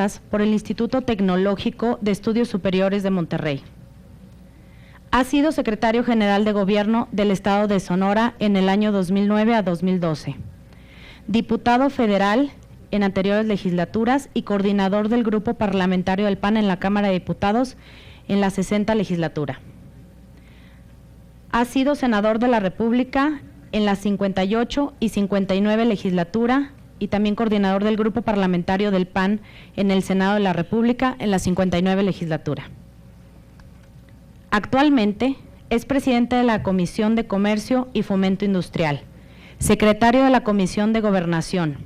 Finanzas por el Instituto Tecnológico de Estudios Superiores de Monterrey. Ha sido secretario general de Gobierno del Estado de Sonora en el año 2009 a 2012, diputado federal en anteriores legislaturas y coordinador del Grupo Parlamentario del PAN en la Cámara de Diputados en la 60 legislatura. Ha sido senador de la República en la 58 y 59 legislatura y también coordinador del Grupo Parlamentario del PAN en el Senado de la República en la 59 legislatura. Actualmente es presidente de la Comisión de Comercio y Fomento Industrial, secretario de la Comisión de Gobernación,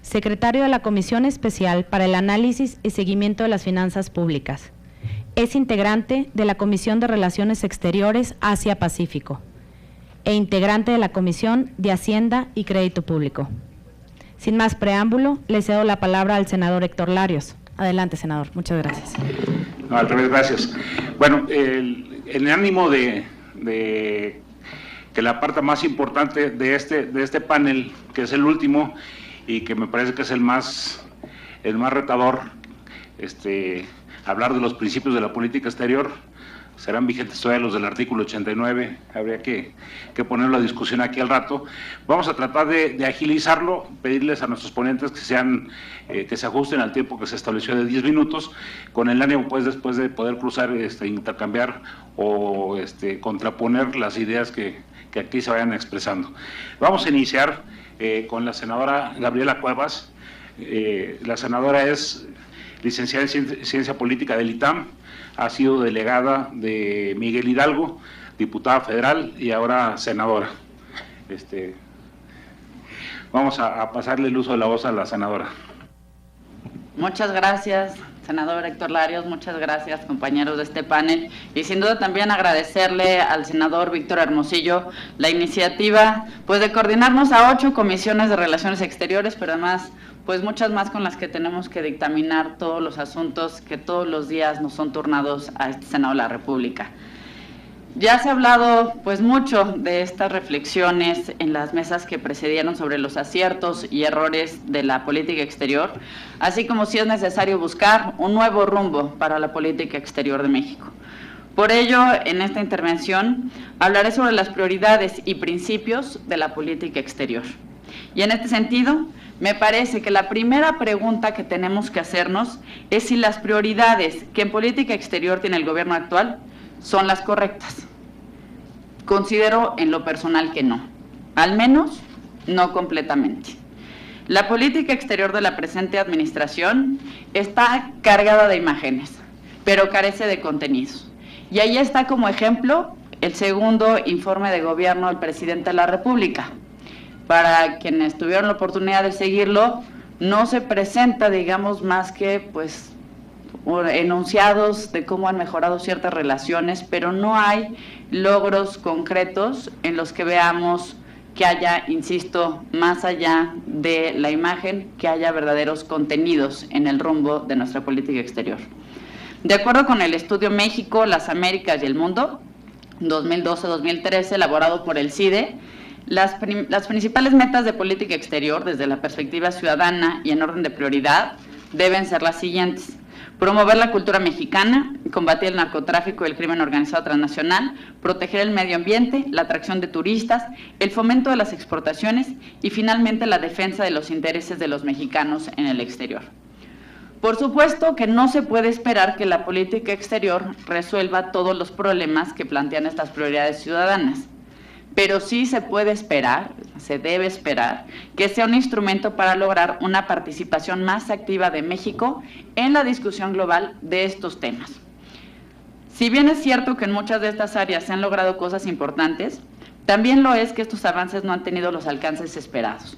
secretario de la Comisión Especial para el Análisis y Seguimiento de las Finanzas Públicas. Es integrante de la Comisión de Relaciones Exteriores Asia-Pacífico e integrante de la Comisión de Hacienda y Crédito Público. Sin más preámbulo, le cedo la palabra al senador Héctor Larios. Adelante, senador. Muchas gracias. No, al revés, gracias. Bueno, el ánimo de que la parte más importante de este panel, que es el último y que me parece que es el más retador, hablar de los principios de la política exterior, serán vigentes todavía los del artículo 89, habría que ponerlo a discusión aquí al rato. Vamos a tratar de agilizarlo, pedirles a nuestros ponentes que se ajusten al tiempo que se estableció de 10 minutos, con el ánimo pues después de poder cruzar, intercambiar o contraponer las ideas que aquí se vayan expresando. Vamos a iniciar con la senadora Gabriela Cuevas. La senadora es licenciada en Ciencia Política del ITAM, ha sido delegada de Miguel Hidalgo, diputada federal y ahora senadora. Vamos a pasarle el uso de la voz a la senadora. Muchas gracias, senador Héctor Larios, muchas gracias, compañeros de este panel, y sin duda también agradecerle al senador Víctor Hermosillo la iniciativa pues de coordinarnos a 8 comisiones de Relaciones Exteriores, pero además pues muchas más con las que tenemos que dictaminar todos los asuntos que todos los días nos son turnados a este Senado de la República. Ya se ha hablado pues mucho de estas reflexiones en las mesas que precedieron sobre los aciertos y errores de la política exterior, así como si es necesario buscar un nuevo rumbo para la política exterior de México. Por ello, en esta intervención hablaré sobre las prioridades y principios de la política exterior. Y en este sentido, me parece que la primera pregunta que tenemos que hacernos es si las prioridades que en política exterior tiene el gobierno actual son las correctas. Considero en lo personal que no, al menos no completamente. La política exterior de la presente administración está cargada de imágenes, pero carece de contenidos. Y ahí está como ejemplo el segundo informe de gobierno del presidente de la República. Para quienes tuvieron la oportunidad de seguirlo, no se presenta, digamos, más que pues enunciados de cómo han mejorado ciertas relaciones, pero no hay logros concretos en los que veamos que haya, insisto, más allá de la imagen, que haya verdaderos contenidos en el rumbo de nuestra política exterior. De acuerdo con el estudio México, las Américas y el Mundo, 2012-2013, elaborado por el CIDE, las principales metas de política exterior desde la perspectiva ciudadana y en orden de prioridad deben ser las siguientes: promover la cultura mexicana, combatir el narcotráfico y el crimen organizado transnacional, proteger el medio ambiente, la atracción de turistas, el fomento de las exportaciones y finalmente la defensa de los intereses de los mexicanos en el exterior. Por supuesto que no se puede esperar que la política exterior resuelva todos los problemas que plantean estas prioridades ciudadanas, pero sí se puede esperar, se debe esperar, que sea un instrumento para lograr una participación más activa de México en la discusión global de estos temas. Si bien es cierto que en muchas de estas áreas se han logrado cosas importantes, también lo es que estos avances no han tenido los alcances esperados.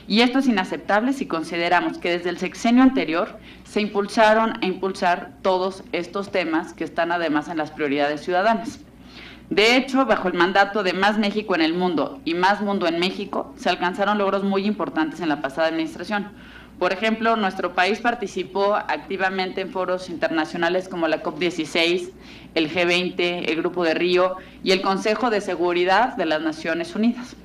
Y esto es inaceptable si consideramos que desde el sexenio anterior se impulsaron a impulsar todos estos temas que están además en las prioridades ciudadanas. De hecho, bajo el mandato de Más México en el Mundo y Más Mundo en México, se alcanzaron logros muy importantes en la pasada administración. Por ejemplo, nuestro país participó activamente en foros internacionales como la COP16, el G20, el Grupo de Río y el Consejo de Seguridad de las Naciones Unidas.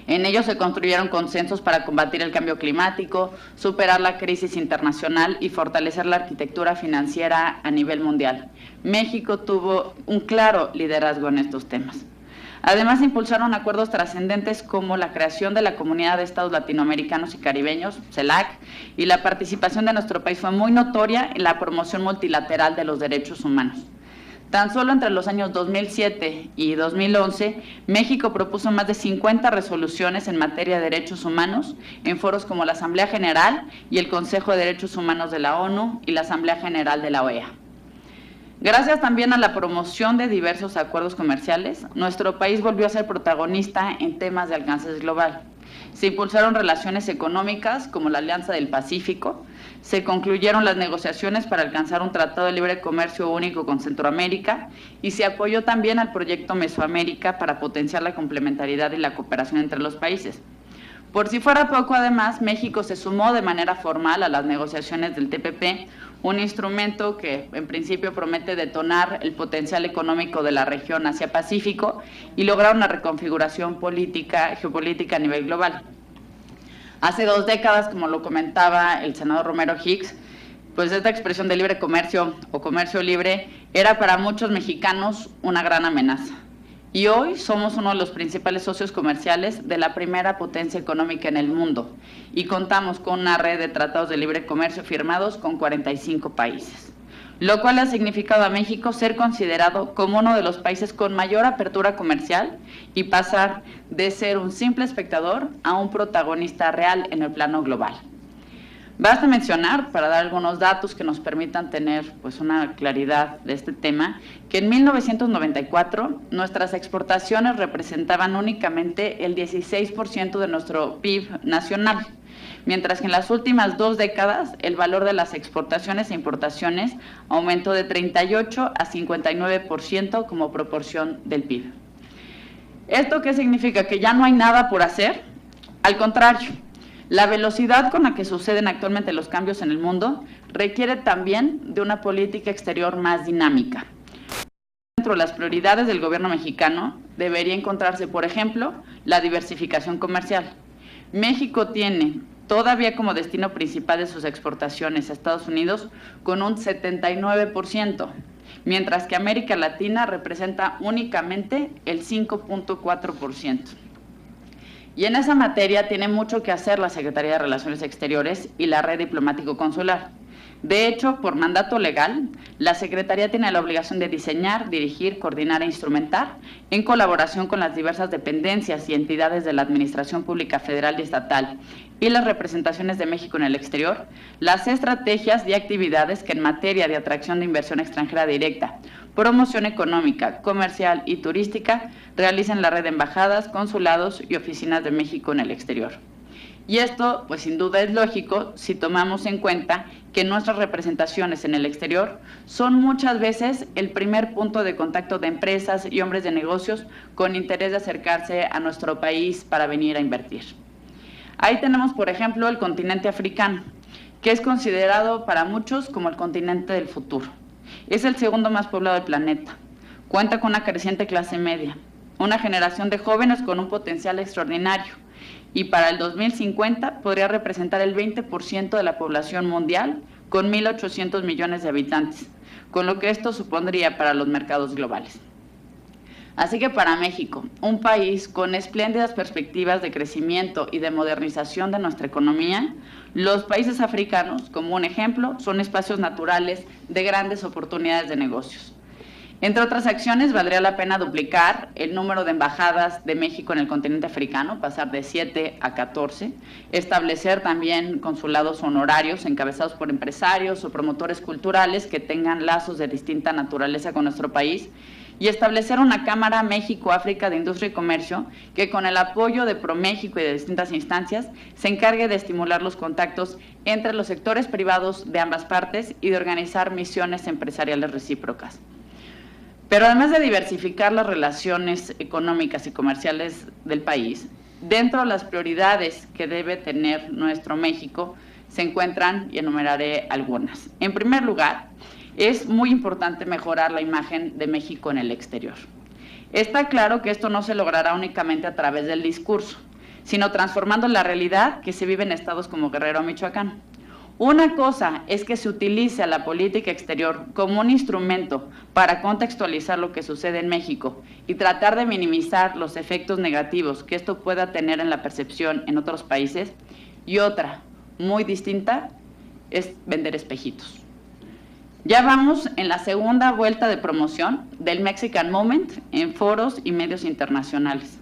En ellos se construyeron consensos para combatir el cambio climático, superar la crisis internacional y fortalecer la arquitectura financiera a nivel mundial. México tuvo un claro liderazgo en estos temas. Además, impulsaron acuerdos trascendentes como la creación de la Comunidad de Estados Latinoamericanos y Caribeños, CELAC, y la participación de nuestro país fue muy notoria en la promoción multilateral de los derechos humanos. Tan solo entre los años 2007 y 2011, México propuso más de 50 resoluciones en materia de derechos humanos en foros como la Asamblea General y el Consejo de Derechos Humanos de la ONU y la Asamblea General de la OEA. Gracias también a la promoción de diversos acuerdos comerciales, nuestro país volvió a ser protagonista en temas de alcance global. Se impulsaron relaciones económicas como la Alianza del Pacífico, se concluyeron las negociaciones para alcanzar un tratado de libre comercio único con Centroamérica y se apoyó también al proyecto Mesoamérica para potenciar la complementariedad y la cooperación entre los países. Por si fuera poco, además, México se sumó de manera formal a las negociaciones del TPP, un instrumento que en principio promete detonar el potencial económico de la región Asia-Pacífico y lograr una reconfiguración geopolítica a nivel global. Hace 2 décadas, como lo comentaba el senador Romero Hicks, pues esta expresión de libre comercio o comercio libre era para muchos mexicanos una gran amenaza. Y hoy somos uno de los principales socios comerciales de la primera potencia económica en el mundo y contamos con una red de tratados de libre comercio firmados con 45 países, lo cual ha significado a México ser considerado como uno de los países con mayor apertura comercial y pasar de ser un simple espectador a un protagonista real en el plano global. Basta mencionar, para dar algunos datos que nos permitan tener pues, una claridad de este tema, que en 1994 nuestras exportaciones representaban únicamente el 16% de nuestro PIB nacional, mientras que en las últimas 2 décadas el valor de las exportaciones e importaciones aumentó de 38 a 59% como proporción del PIB. ¿Esto qué significa? ¿Que ya no hay nada por hacer? Al contrario. La velocidad con la que suceden actualmente los cambios en el mundo requiere también de una política exterior más dinámica. Dentro de las prioridades del gobierno mexicano debería encontrarse, por ejemplo, la diversificación comercial. México tiene todavía como destino principal de sus exportaciones a Estados Unidos con un 79%, mientras que América Latina representa únicamente el 5.4%. Y en esa materia tiene mucho que hacer la Secretaría de Relaciones Exteriores y la red diplomático-consular. De hecho, por mandato legal, la Secretaría tiene la obligación de diseñar, dirigir, coordinar e instrumentar, en colaboración con las diversas dependencias y entidades de la Administración Pública Federal y Estatal y las representaciones de México en el exterior, las estrategias y actividades que en materia de atracción de inversión extranjera directa, promoción económica, comercial y turística realicen la red de embajadas, consulados y oficinas de México en el exterior. Y esto, pues sin duda es lógico si tomamos en cuenta que nuestras representaciones en el exterior son muchas veces el primer punto de contacto de empresas y hombres de negocios con interés de acercarse a nuestro país para venir a invertir. Ahí tenemos, por ejemplo, el continente africano, que es considerado para muchos como el continente del futuro. Es el segundo más poblado del planeta. Cuenta con una creciente clase media, una generación de jóvenes con un potencial extraordinario y para el 2050 podría representar el 20% de la población mundial con 1.800 millones de habitantes, con lo que esto supondría para los mercados globales. Así que para México, un país con espléndidas perspectivas de crecimiento y de modernización de nuestra economía, los países africanos, como un ejemplo, son espacios naturales de grandes oportunidades de negocios. Entre otras acciones, valdría la pena duplicar el número de embajadas de México en el continente africano, pasar de 7 a 14, establecer también consulados honorarios encabezados por empresarios o promotores culturales que tengan lazos de distinta naturaleza con nuestro país, y establecer una Cámara México-África de Industria y Comercio que con el apoyo de ProMéxico y de distintas instancias se encargue de estimular los contactos entre los sectores privados de ambas partes y de organizar misiones empresariales recíprocas. Pero además de diversificar las relaciones económicas y comerciales del país, dentro de las prioridades que debe tener nuestro México se encuentran, y enumeraré algunas. En primer lugar, es muy importante mejorar la imagen de México en el exterior. Está claro que esto no se logrará únicamente a través del discurso, sino transformando la realidad que se vive en estados como Guerrero o Michoacán. Una cosa es que se utilice a la política exterior como un instrumento para contextualizar lo que sucede en México y tratar de minimizar los efectos negativos que esto pueda tener en la percepción en otros países, y otra, muy distinta, es vender espejitos. Ya vamos en la segunda vuelta de promoción del Mexican Moment en foros y medios internacionales,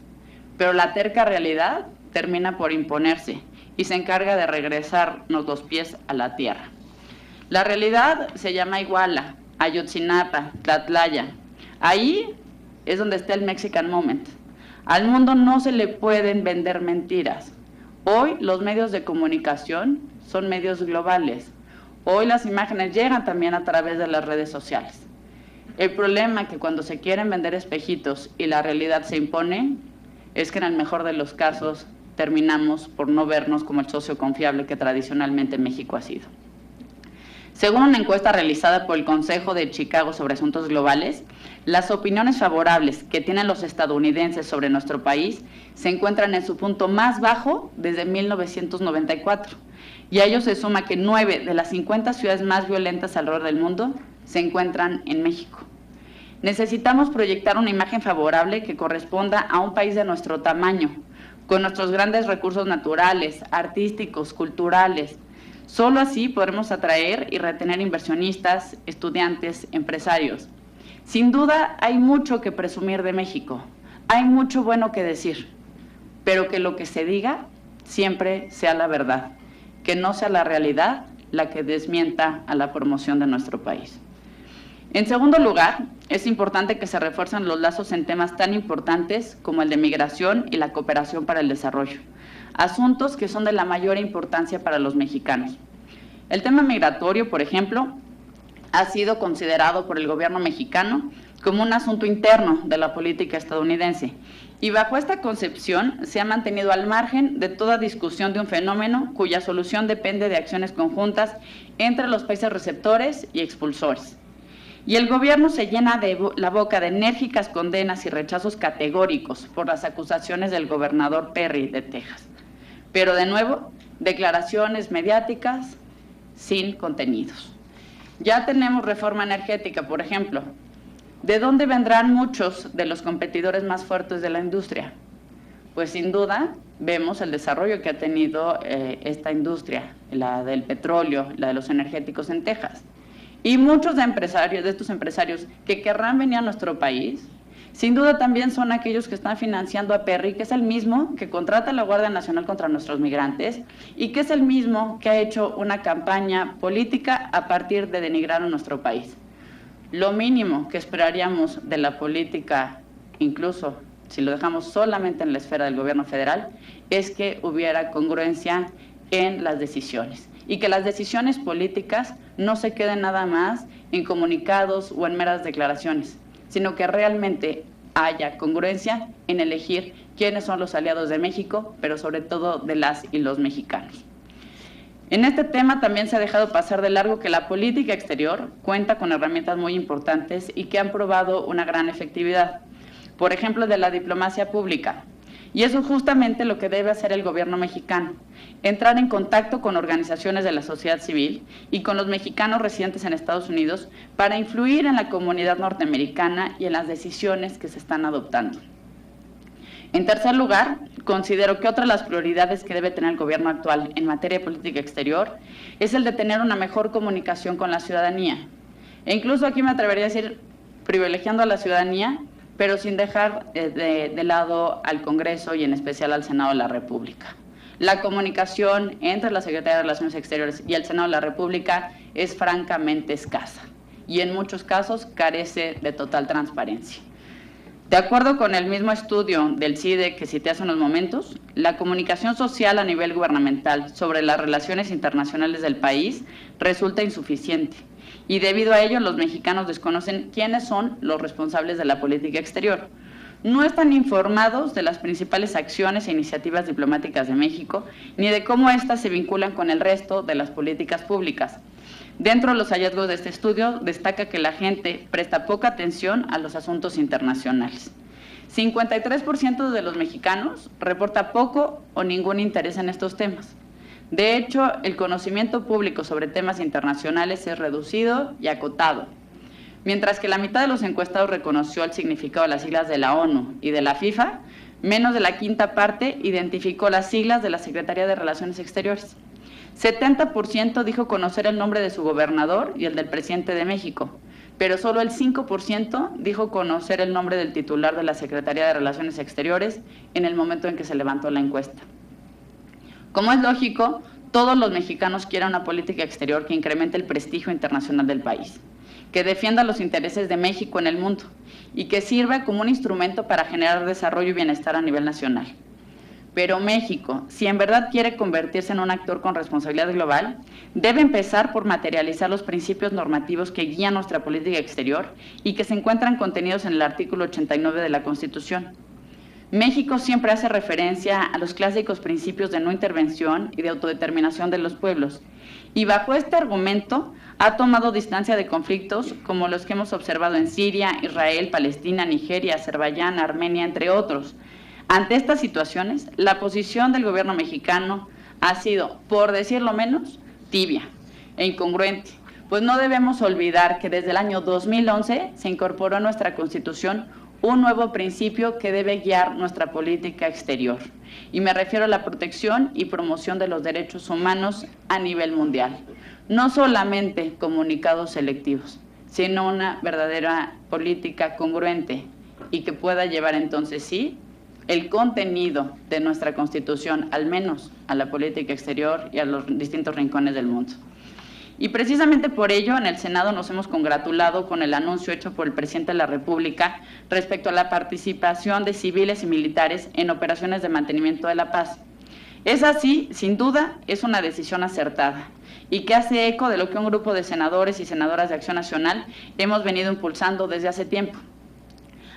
pero la terca realidad termina por imponerse y se encarga de regresarnos los pies a la tierra. La realidad se llama Iguala, Ayotzinapa, Tlatlaya. Ahí es donde está el Mexican Moment. Al mundo no se le pueden vender mentiras. Hoy los medios de comunicación son medios globales. Hoy las imágenes llegan también a través de las redes sociales. El problema es que cuando se quieren vender espejitos y la realidad se impone, es que en el mejor de los casos terminamos por no vernos como el socio confiable que tradicionalmente México ha sido. Según una encuesta realizada por el Consejo de Chicago sobre Asuntos Globales, las opiniones favorables que tienen los estadounidenses sobre nuestro país se encuentran en su punto más bajo desde 1994, y a ello se suma que 9 de las 50 ciudades más violentas alrededor del mundo se encuentran en México. Necesitamos proyectar una imagen favorable que corresponda a un país de nuestro tamaño, con nuestros grandes recursos naturales, artísticos, culturales. Solo así podremos atraer y retener inversionistas, estudiantes, empresarios. Sin duda hay mucho que presumir de México, hay mucho bueno que decir, pero que lo que se diga siempre sea la verdad, que no sea la realidad la que desmienta a la promoción de nuestro país. En segundo lugar, es importante que se refuercen los lazos en temas tan importantes como el de migración y la cooperación para el desarrollo, asuntos que son de la mayor importancia para los mexicanos. El tema migratorio, por ejemplo, ha sido considerado por el gobierno mexicano como un asunto interno de la política estadounidense, y bajo esta concepción se ha mantenido al margen de toda discusión de un fenómeno cuya solución depende de acciones conjuntas entre los países receptores y expulsores. Y el gobierno se llena la boca de enérgicas condenas y rechazos categóricos por las acusaciones del gobernador Perry de Texas. Pero de nuevo, declaraciones mediáticas sin contenidos. Ya tenemos reforma energética, por ejemplo. ¿De dónde vendrán muchos de los competidores más fuertes de la industria? Pues sin duda vemos el desarrollo que ha tenido esta industria, la del petróleo, la de los energéticos en Texas. Y muchos de estos empresarios que querrán venir a nuestro país, sin duda también son aquellos que están financiando a Perry, que es el mismo que contrata a la Guardia Nacional contra nuestros migrantes y que es el mismo que ha hecho una campaña política a partir de denigrar a nuestro país. Lo mínimo que esperaríamos de la política, incluso si lo dejamos solamente en la esfera del gobierno federal, es que hubiera congruencia en las decisiones y que las decisiones políticas no se queden nada más en comunicados o en meras declaraciones, sino que realmente haya congruencia en elegir quiénes son los aliados de México, pero sobre todo de las y los mexicanos. En este tema también se ha dejado pasar de largo que la política exterior cuenta con herramientas muy importantes y que han probado una gran efectividad. Por ejemplo, de la diplomacia pública. Y eso es justamente lo que debe hacer el gobierno mexicano, entrar en contacto con organizaciones de la sociedad civil y con los mexicanos residentes en Estados Unidos para influir en la comunidad norteamericana y en las decisiones que se están adoptando. En tercer lugar, considero que otra de las prioridades que debe tener el gobierno actual en materia de política exterior es el de tener una mejor comunicación con la ciudadanía. E incluso aquí me atrevería a decir, privilegiando a la ciudadanía, pero sin dejar de lado al Congreso y en especial al Senado de la República. La comunicación entre la Secretaría de Relaciones Exteriores y el Senado de la República es francamente escasa y en muchos casos carece de total transparencia. De acuerdo con el mismo estudio del CIDE que cité hace unos momentos, la comunicación social a nivel gubernamental sobre las relaciones internacionales del país resulta insuficiente. Y debido a ello, los mexicanos desconocen quiénes son los responsables de la política exterior. No están informados de las principales acciones e iniciativas diplomáticas de México, ni de cómo éstas se vinculan con el resto de las políticas públicas. Dentro de los hallazgos de este estudio, destaca que la gente presta poca atención a los asuntos internacionales. 53% de los mexicanos reporta poco o ningún interés en estos temas. De hecho, el conocimiento público sobre temas internacionales es reducido y acotado. Mientras que la mitad de los encuestados reconoció el significado de las siglas de la ONU y de la FIFA, menos de la quinta parte identificó las siglas de la Secretaría de Relaciones Exteriores. 70% dijo conocer el nombre de su gobernador y el del presidente de México, pero solo el 5% dijo conocer el nombre del titular de la Secretaría de Relaciones Exteriores en el momento en que se levantó la encuesta. Como es lógico, todos los mexicanos quieren una política exterior que incremente el prestigio internacional del país, que defienda los intereses de México en el mundo y que sirva como un instrumento para generar desarrollo y bienestar a nivel nacional. Pero México, si en verdad quiere convertirse en un actor con responsabilidad global, debe empezar por materializar los principios normativos que guían nuestra política exterior y que se encuentran contenidos en el artículo 89 de la Constitución. México siempre hace referencia a los clásicos principios de no intervención y de autodeterminación de los pueblos, y bajo este argumento ha tomado distancia de conflictos como los que hemos observado en Siria, Israel, Palestina, Nigeria, Azerbaiyán, Armenia, entre otros. Ante estas situaciones, la posición del gobierno mexicano ha sido, por decirlo menos, tibia e incongruente, pues no debemos olvidar que desde el año 2011 se incorporó a nuestra Constitución un nuevo principio que debe guiar nuestra política exterior, y me refiero a la protección y promoción de los derechos humanos a nivel mundial. No solamente comunicados selectivos, sino una verdadera política congruente y que pueda llevar entonces sí el contenido de nuestra Constitución, al menos a la política exterior y a los distintos rincones del mundo. Y precisamente por ello, en el Senado nos hemos congratulado con el anuncio hecho por el presidente de la República respecto a la participación de civiles y militares en operaciones de mantenimiento de la paz. Es así, sin duda, es una decisión acertada y que hace eco de lo que un grupo de senadores y senadoras de Acción Nacional hemos venido impulsando desde hace tiempo.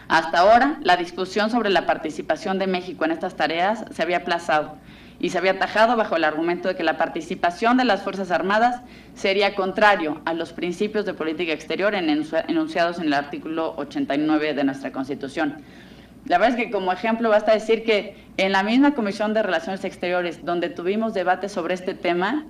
Hasta ahora, la discusión sobre la participación de México en estas tareas se había aplazado y se había atajado bajo el argumento de que la participación de las Fuerzas Armadas sería contrario a los principios de política exterior enunciados en el artículo 89 de nuestra Constitución. La verdad es que como ejemplo basta decir que en la misma Comisión de Relaciones Exteriores, donde tuvimos debate sobre este tema,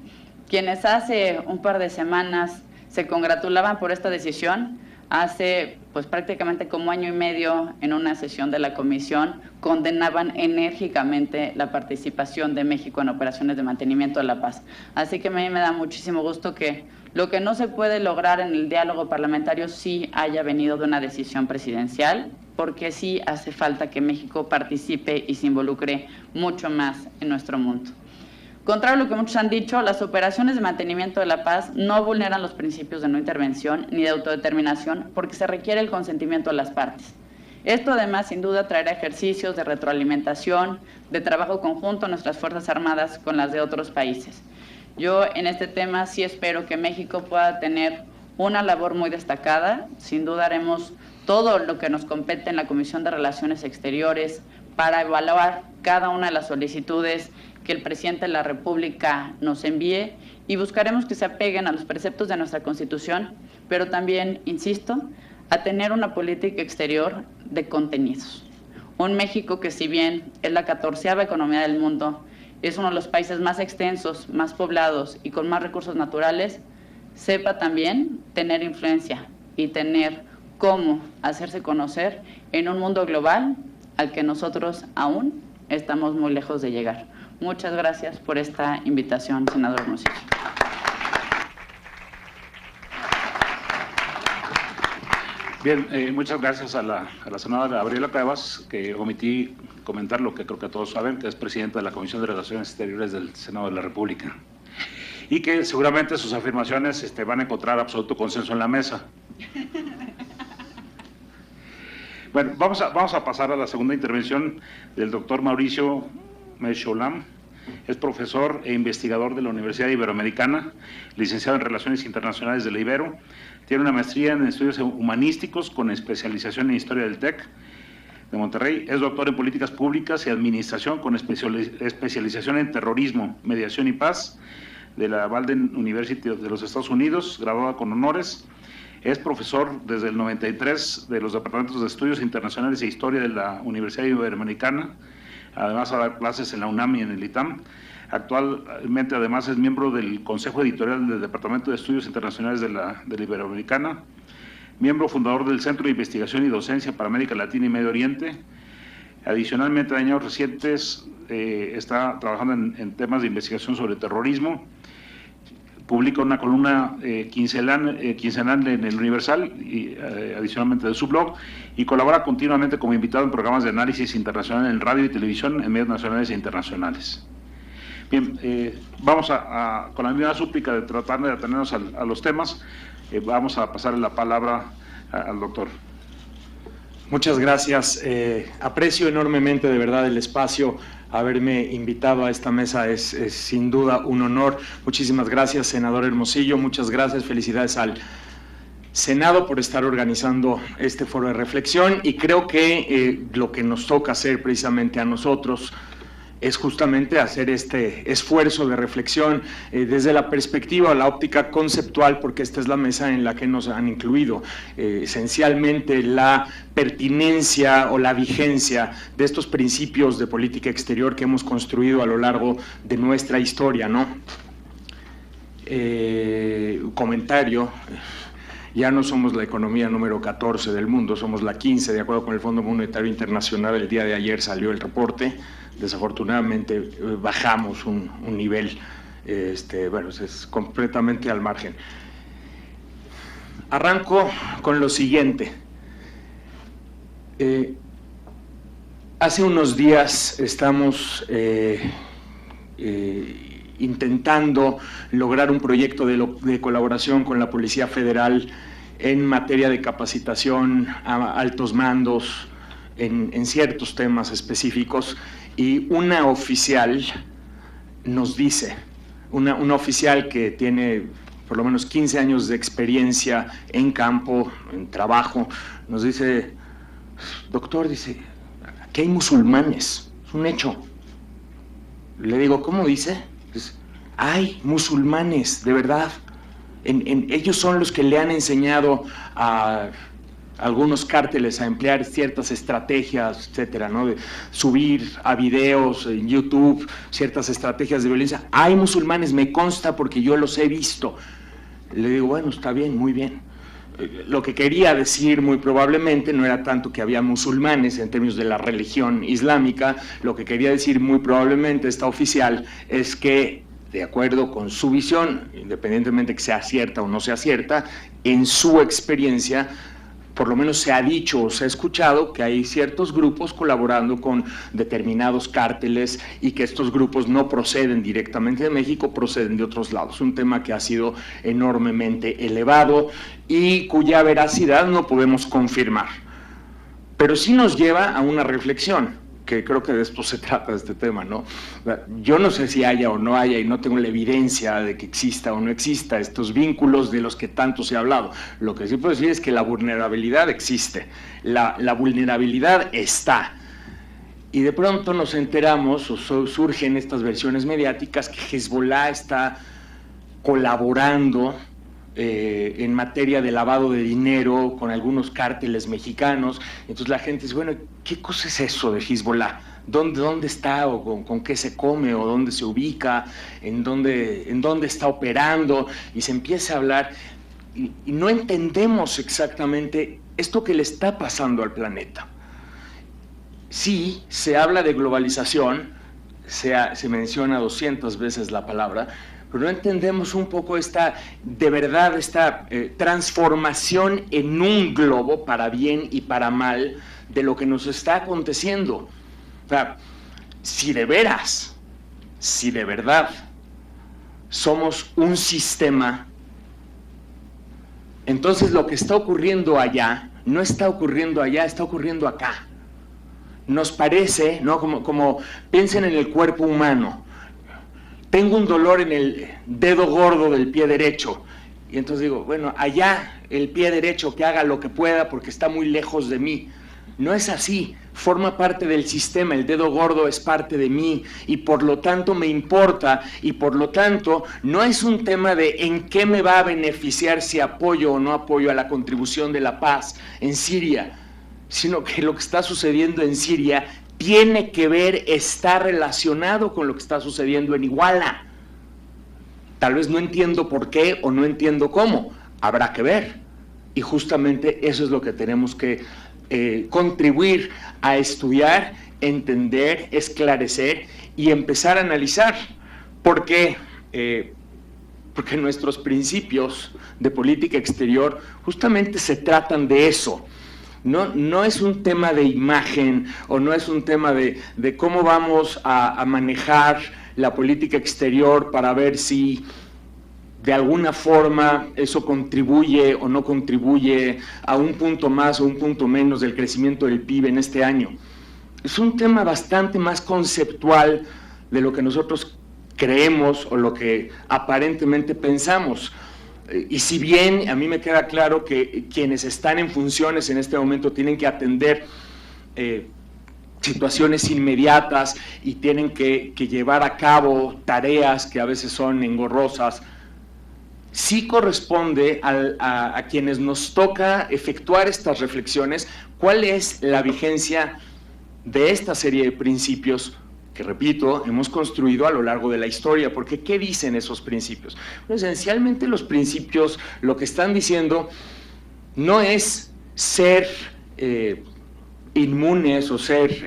quienes hace un par de semanas se congratulaban por esta decisión, hace pues prácticamente como año y medio en una sesión de la comisión condenaban enérgicamente la participación de México en operaciones de mantenimiento de la paz. Así que a mí me da muchísimo gusto que lo que no se puede lograr en el diálogo parlamentario sí haya venido de una decisión presidencial, porque sí hace falta que México participe y se involucre mucho más en nuestro mundo. Contrario a lo que muchos han dicho, las operaciones de mantenimiento de la paz no vulneran los principios de no intervención ni de autodeterminación porque se requiere el consentimiento de las partes. Esto además sin duda traerá ejercicios de retroalimentación, de trabajo conjunto en nuestras Fuerzas Armadas con las de otros países. Yo en este tema sí espero que México pueda tener una labor muy destacada. Sin duda haremos todo lo que nos compete en la Comisión de Relaciones Exteriores para evaluar cada una de las solicitudes que el presidente de la República nos envíe y buscaremos que se apeguen a los preceptos de nuestra Constitución, pero también, insisto, a tener una política exterior de contenidos. Un México que si bien es la 14ª economía del mundo, es uno de los países más extensos, más poblados y con más recursos naturales, sepa también tener influencia y tener cómo hacerse conocer en un mundo global al que nosotros aún estamos muy lejos de llegar. Muchas gracias por esta invitación, senador Hermosillo. Bien, muchas gracias a la senadora Gabriela Cuevas, que omití comentar lo que creo que todos saben, que es presidenta de la Comisión de Relaciones Exteriores del Senado de la República, y que seguramente sus afirmaciones van a encontrar absoluto consenso en la mesa. Bueno, vamos a pasar a la segunda intervención del doctor Mauricio Mecholam. Es profesor e investigador de la Universidad Iberoamericana, licenciado en Relaciones Internacionales de la Ibero. Tiene una maestría en estudios humanísticos con especialización en Historia del TEC de Monterrey. Es doctor en Políticas Públicas y Administración con especialización en Terrorismo, Mediación y Paz de la Walden University de los Estados Unidos, graduada con honores. Es profesor desde el 93 de los departamentos de Estudios Internacionales e Historia de la Universidad Iberoamericana. Además, a dar clases en la UNAM y en el ITAM. Actualmente, además, es miembro del Consejo Editorial del Departamento de Estudios Internacionales de la Iberoamericana, miembro fundador del Centro de Investigación y Docencia para América Latina y Medio Oriente. Adicionalmente, en años recientes, está trabajando en temas de investigación sobre terrorismo. Publica una columna quincenal en el Universal, y adicionalmente de su blog, y colabora continuamente como invitado en programas de análisis internacional en radio y televisión en medios nacionales e internacionales. Bien, vamos con la misma súplica de tratar de atenernos a los temas, vamos a pasarle la palabra al doctor. Muchas gracias. Aprecio enormemente de verdad el espacio. Haberme invitado a esta mesa es sin duda un honor. Muchísimas gracias, senador Hermosillo. Muchas gracias. Felicidades al Senado por estar organizando este foro de reflexión, y creo que lo que nos toca hacer precisamente a nosotros es justamente hacer este esfuerzo de reflexión desde la perspectiva o la óptica conceptual, porque esta es la mesa en la que nos han incluido esencialmente la pertinencia o la vigencia de estos principios de política exterior que hemos construido a lo largo de nuestra historia, ¿no? Comentario. Ya no somos la economía número 14 del mundo, somos la 15, de acuerdo con el Fondo Monetario Internacional. El día de ayer salió el reporte. Desafortunadamente bajamos un nivel, bueno, es completamente al margen. Arranco con lo siguiente. Hace unos días estamos intentando lograr un proyecto de colaboración con la Policía Federal en materia de capacitación a altos mandos en ciertos temas específicos, y una oficial nos dice, una oficial que tiene por lo menos 15 años de experiencia en campo, en trabajo, nos dice: doctor, dice, aquí hay musulmanes, es un hecho. Le digo, ¿cómo dice? Pues, hay musulmanes, de verdad. Ellos son los que le han enseñado a algunos cárteles a emplear ciertas estrategias, etcétera, ¿no? De subir a videos en YouTube ciertas estrategias de violencia. Hay musulmanes, me consta porque yo los he visto. Le digo, bueno, está bien, muy bien. Lo que quería decir muy probablemente no era tanto que había musulmanes en términos de la religión islámica. Lo que quería decir muy probablemente esta oficial es que, de acuerdo con su visión, independientemente que sea cierta o no sea cierta, en su experiencia, por lo menos se ha dicho o se ha escuchado que hay ciertos grupos colaborando con determinados cárteles, y que estos grupos no proceden directamente de México, proceden de otros lados. Un tema que ha sido enormemente elevado y cuya veracidad no podemos confirmar. Pero sí nos lleva a una reflexión, que creo que de esto se trata este tema, ¿no? Yo no sé si haya o no haya, y no tengo la evidencia de que exista o no exista estos vínculos de los que tanto se ha hablado. Lo que sí puedo decir es que la vulnerabilidad existe, la vulnerabilidad está. Y de pronto nos enteramos, o surgen estas versiones mediáticas, que Hezbollah está colaborando en materia de lavado de dinero con algunos cárteles mexicanos. Entonces la gente dice, bueno, ¿qué cosa es eso de Hezbollah? ¿Dónde está, o con qué se come, o dónde se ubica, en dónde está operando? Y se empieza a hablar, y no entendemos exactamente esto que le está pasando al planeta. Sí, se habla de globalización, se menciona 200 veces la palabra, pero no entendemos un poco esta transformación en un globo, para bien y para mal, de lo que nos está aconteciendo. O sea, si de verdad somos un sistema, entonces lo que está ocurriendo allá no está ocurriendo allá, está ocurriendo acá. Nos parece, ¿no? Como piensen en el cuerpo humano. Tengo un dolor en el dedo gordo del pie derecho, y entonces digo, bueno, allá el pie derecho que haga lo que pueda porque está muy lejos de mí. No es así, forma parte del sistema, el dedo gordo es parte de mí y por lo tanto me importa y por lo tanto no es un tema de en qué me va a beneficiar si apoyo o no apoyo a la contribución de la paz en Siria, sino que lo que está sucediendo en Siria tiene que ver, está relacionado con lo que está sucediendo en Iguala. Tal vez no entiendo por qué o no entiendo cómo, habrá que ver. Y justamente eso es lo que tenemos que contribuir a estudiar, entender, esclarecer y empezar a analizar. ¿Por qué? Porque nuestros principios de política exterior justamente se tratan de eso. No es un tema de imagen o no es un tema de cómo vamos a manejar la política exterior para ver si de alguna forma eso contribuye o no contribuye a un punto más o un punto menos del crecimiento del PIB en este año. Es un tema bastante más conceptual de lo que nosotros creemos o lo que aparentemente pensamos. Y si bien a mí me queda claro que quienes están en funciones en este momento tienen que atender situaciones inmediatas y tienen que llevar a cabo tareas que a veces son engorrosas, sí corresponde a quienes nos toca efectuar estas reflexiones, cuál es la vigencia de esta serie de principios que, repito, hemos construido a lo largo de la historia, porque ¿qué dicen esos principios? Bueno, esencialmente los principios lo que están diciendo no es ser inmunes o ser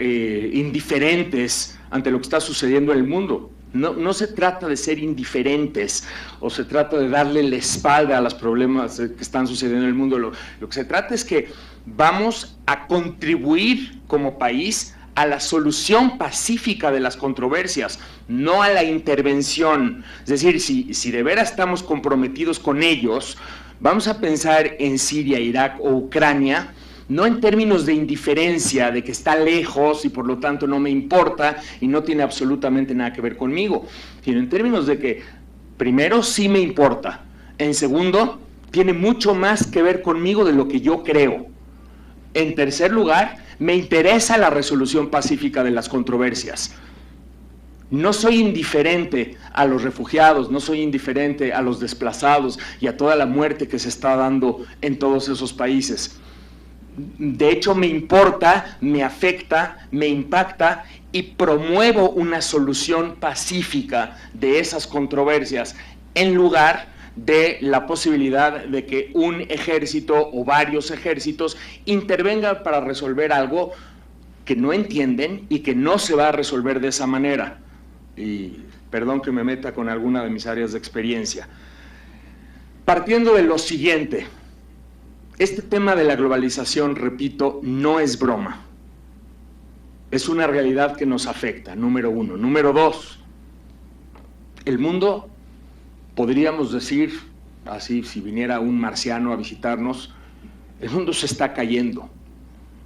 indiferentes ante lo que está sucediendo en el mundo. No se trata de ser indiferentes o se trata de darle la espalda a los problemas que están sucediendo en el mundo. Lo que se trata es que vamos a contribuir como país a la solución pacífica de las controversias, no a la intervención. Es decir, si de veras estamos comprometidos con ellos, vamos a pensar en Siria, Irak o Ucrania, no en términos de indiferencia, de que está lejos y por lo tanto no me importa y no tiene absolutamente nada que ver conmigo, sino en términos de que, primero, sí me importa, en segundo, tiene mucho más que ver conmigo de lo que yo creo. En tercer lugar, me interesa la resolución pacífica de las controversias. No soy indiferente a los refugiados, no soy indiferente a los desplazados y a toda la muerte que se está dando en todos esos países. De hecho, me importa, me afecta, me impacta y promuevo una solución pacífica de esas controversias en lugar de la posibilidad de que un ejército o varios ejércitos intervengan para resolver algo que no entienden y que no se va a resolver de esa manera. Y perdón que me meta con alguna de mis áreas de experiencia. Partiendo de lo siguiente, este tema de la globalización, repito, no es broma. Es una realidad que nos afecta, número uno. Número dos, el mundo, podríamos decir, así si viniera un marciano a visitarnos, el mundo se está cayendo.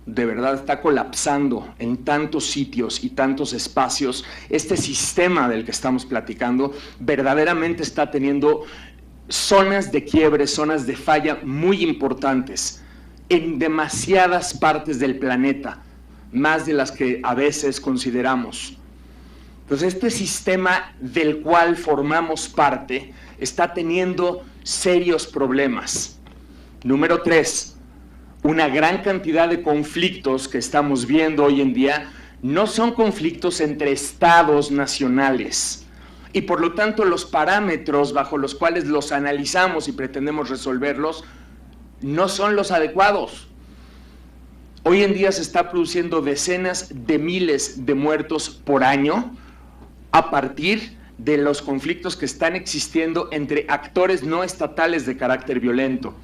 De verdad está colapsando en tantos sitios y tantos espacios. Este sistema del que estamos platicando verdaderamente está teniendo zonas de quiebre, zonas de falla muy importantes en demasiadas partes del planeta, más de las que a veces consideramos. Entonces, este sistema del cual formamos parte está teniendo serios problemas. Número 3, una gran cantidad de conflictos que estamos viendo hoy en día no son conflictos entre estados nacionales. Y por lo tanto los parámetros bajo los cuales los analizamos y pretendemos resolverlos no son los adecuados. Hoy en día se está produciendo decenas de miles de muertos por año a partir de los conflictos que están existiendo entre actores no estatales de carácter violento,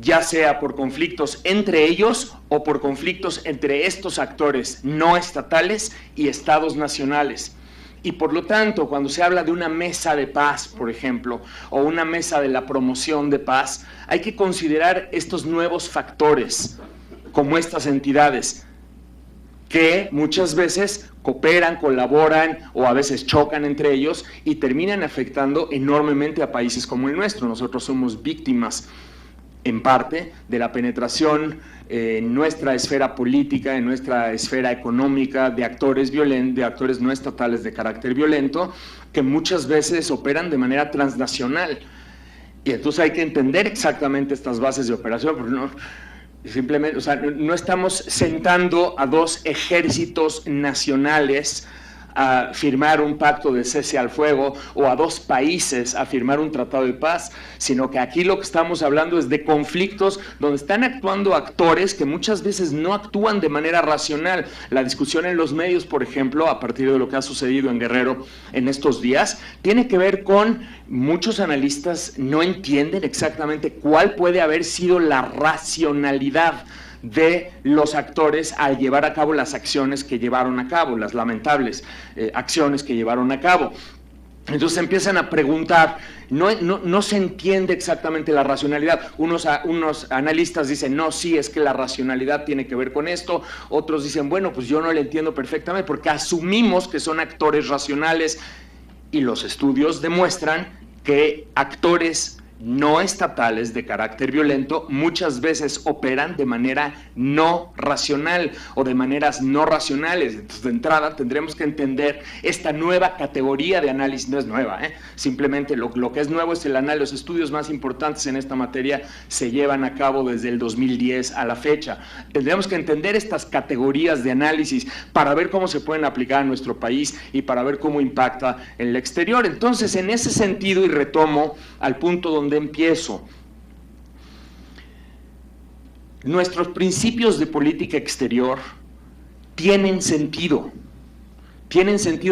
ya sea por conflictos entre ellos o por conflictos entre estos actores no estatales y estados nacionales. Y por lo tanto, cuando se habla de una mesa de paz, por ejemplo, o una mesa de la promoción de paz, hay que considerar estos nuevos factores, como estas entidades, que muchas veces cooperan, colaboran o a veces chocan entre ellos y terminan afectando enormemente a países como el nuestro. Nosotros somos víctimas en parte, de la penetración en nuestra esfera política, en nuestra esfera económica, de actores violentos, de actores no estatales de carácter violento, que muchas veces operan de manera transnacional. Y entonces hay que entender exactamente estas bases de operación, porque no, simplemente, o sea, no estamos sentando a dos ejércitos nacionales a firmar un pacto de cese al fuego o a dos países a firmar un tratado de paz, sino que aquí lo que estamos hablando es de conflictos donde están actuando actores que muchas veces no actúan de manera racional. La discusión en los medios, por ejemplo, a partir de lo que ha sucedido en Guerrero en estos días, tiene que ver con muchos analistas no entienden exactamente cuál puede haber sido la racionalidad de los actores al llevar a cabo las acciones que llevaron a cabo, las lamentables acciones que llevaron a cabo. Entonces empiezan a preguntar, no se entiende exactamente la racionalidad. Unos analistas dicen, no, sí, es que la racionalidad tiene que ver con esto. Otros dicen, bueno, pues yo no le entiendo perfectamente porque asumimos que son actores racionales, y los estudios demuestran que actores no estatales de carácter violento muchas veces operan de manera no racional o de maneras no racionales. Entonces, de entrada tendremos que entender esta nueva categoría de análisis. No es nueva, simplemente lo que es nuevo es el análisis. Los estudios más importantes en esta materia se llevan a cabo desde el 2010 a la fecha. Tendremos que entender estas categorías de análisis para ver cómo se pueden aplicar a nuestro país y para ver cómo impacta en el exterior. Entonces, en ese sentido, y retomo al punto donde empiezo, nuestros principios de política exterior tienen sentido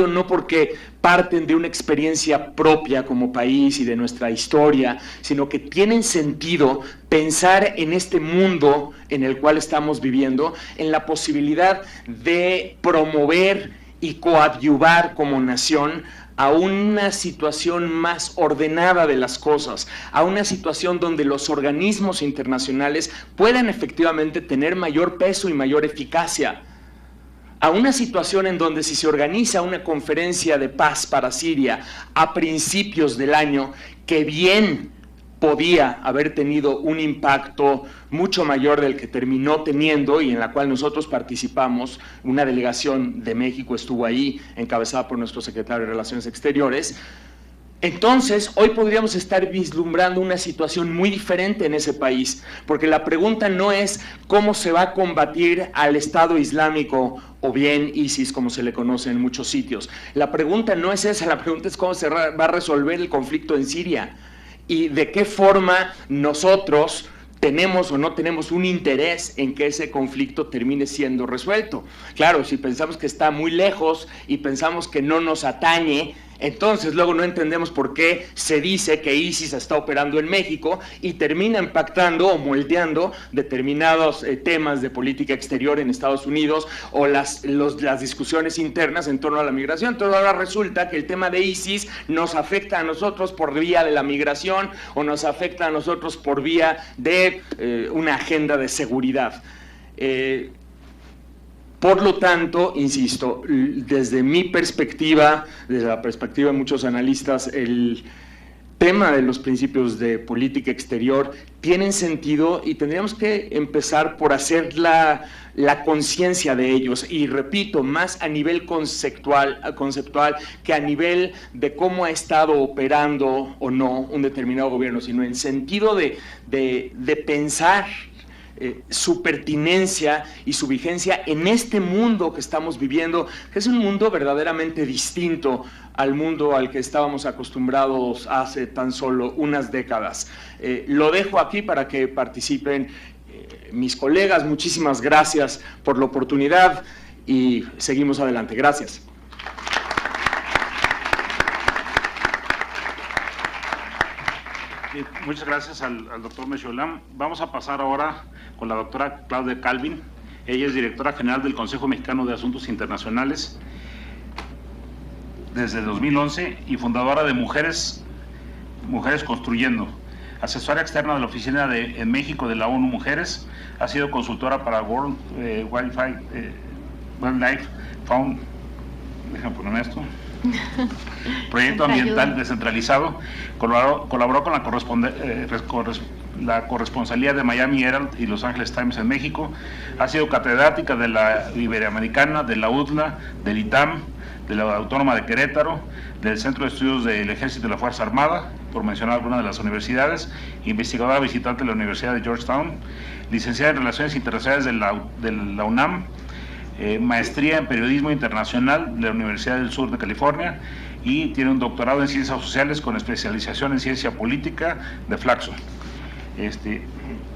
no porque parten de una experiencia propia como país y de nuestra historia, sino que tienen sentido pensar en este mundo en el cual estamos viviendo, en la posibilidad de promover y coadyuvar como nación a una situación más ordenada de las cosas, a una situación donde los organismos internacionales puedan efectivamente tener mayor peso y mayor eficacia, a una situación en donde si se organiza una conferencia de paz para Siria a principios del año, que bien podía haber tenido un impacto mucho mayor del que terminó teniendo y en la cual nosotros participamos, una delegación de México estuvo ahí, encabezada por nuestro secretario de Relaciones Exteriores. Entonces, hoy podríamos estar vislumbrando una situación muy diferente en ese país, porque la pregunta no es cómo se va a combatir al Estado Islámico o bien ISIS, como se le conoce en muchos sitios. La pregunta no es esa, la pregunta es cómo se va a resolver el conflicto en Siria y de qué forma nosotros tenemos o no tenemos un interés en que ese conflicto termine siendo resuelto. Claro, si pensamos que está muy lejos y pensamos que no nos atañe, entonces luego no entendemos por qué se dice que ISIS está operando en México y termina impactando o moldeando determinados temas de política exterior en Estados Unidos o las discusiones internas en torno a la migración. Entonces ahora resulta que el tema de ISIS nos afecta a nosotros por vía de la migración o nos afecta a nosotros por vía de una agenda de seguridad. Por lo tanto, insisto, desde mi perspectiva, desde la perspectiva de muchos analistas, el tema de los principios de política exterior tienen sentido y tendríamos que empezar por hacer la conciencia de ellos. Y repito, más a nivel conceptual que a nivel de cómo ha estado operando o no un determinado gobierno, sino en sentido de pensar su pertinencia y su vigencia en este mundo que estamos viviendo, que es un mundo verdaderamente distinto al mundo al que estábamos acostumbrados hace tan solo unas décadas. Lo dejo aquí para que participen mis colegas. Muchísimas gracias por la oportunidad y seguimos adelante. Gracias. Muchas gracias al doctor Mexiolam. Vamos a pasar ahora con la doctora Claudia Calvin. Ella es directora general del Consejo Mexicano de Asuntos Internacionales desde 2011 y fundadora de Mujeres Construyendo, asesora externa de la Oficina en México de la ONU Mujeres. Ha sido consultora para World Wildlife Fund. Déjame ponerme esto. Proyecto ambiental descentralizado. Colaboró con la la corresponsalía de Miami Herald y Los Angeles Times en México. Ha sido catedrática de la Iberoamericana, de la UDLA, del ITAM, de la Autónoma de Querétaro, del Centro de Estudios del Ejército y la Fuerza Armada, por mencionar algunas de las universidades, investigadora visitante de la Universidad de Georgetown, licenciada en Relaciones Internacionales de la UNAM, maestría en Periodismo Internacional de la Universidad del Sur de California, y tiene un doctorado en Ciencias Sociales con especialización en Ciencia Política de Flaxo.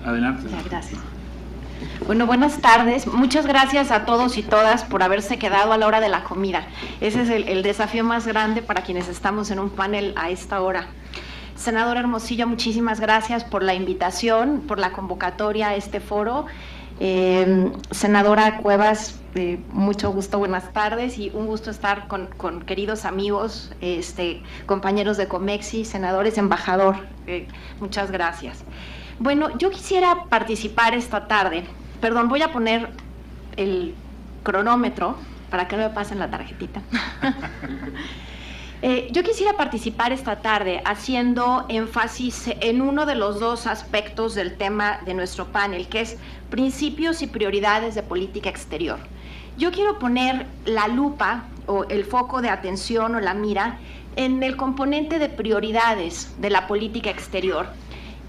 Adelante. Gracias. Bueno, buenas tardes. Muchas gracias a todos y todas por haberse quedado a la hora de la comida. Ese es el desafío más grande para quienes estamos en un panel a esta hora. Senador Hermosillo, muchísimas gracias por la invitación, por la convocatoria a este foro. Senadora Cuevas, mucho gusto, buenas tardes, y un gusto estar con queridos amigos, compañeros de Comexi, senadores, embajador, muchas gracias. Bueno, yo quisiera participar esta tarde, perdón, voy a poner el cronómetro para que no me pasen la tarjetita. Yo quisiera participar esta tarde haciendo énfasis en uno de los dos aspectos del tema de nuestro panel, que es principios y prioridades de política exterior. Yo quiero poner la lupa o el foco de atención o la mira en el componente de prioridades de la política exterior.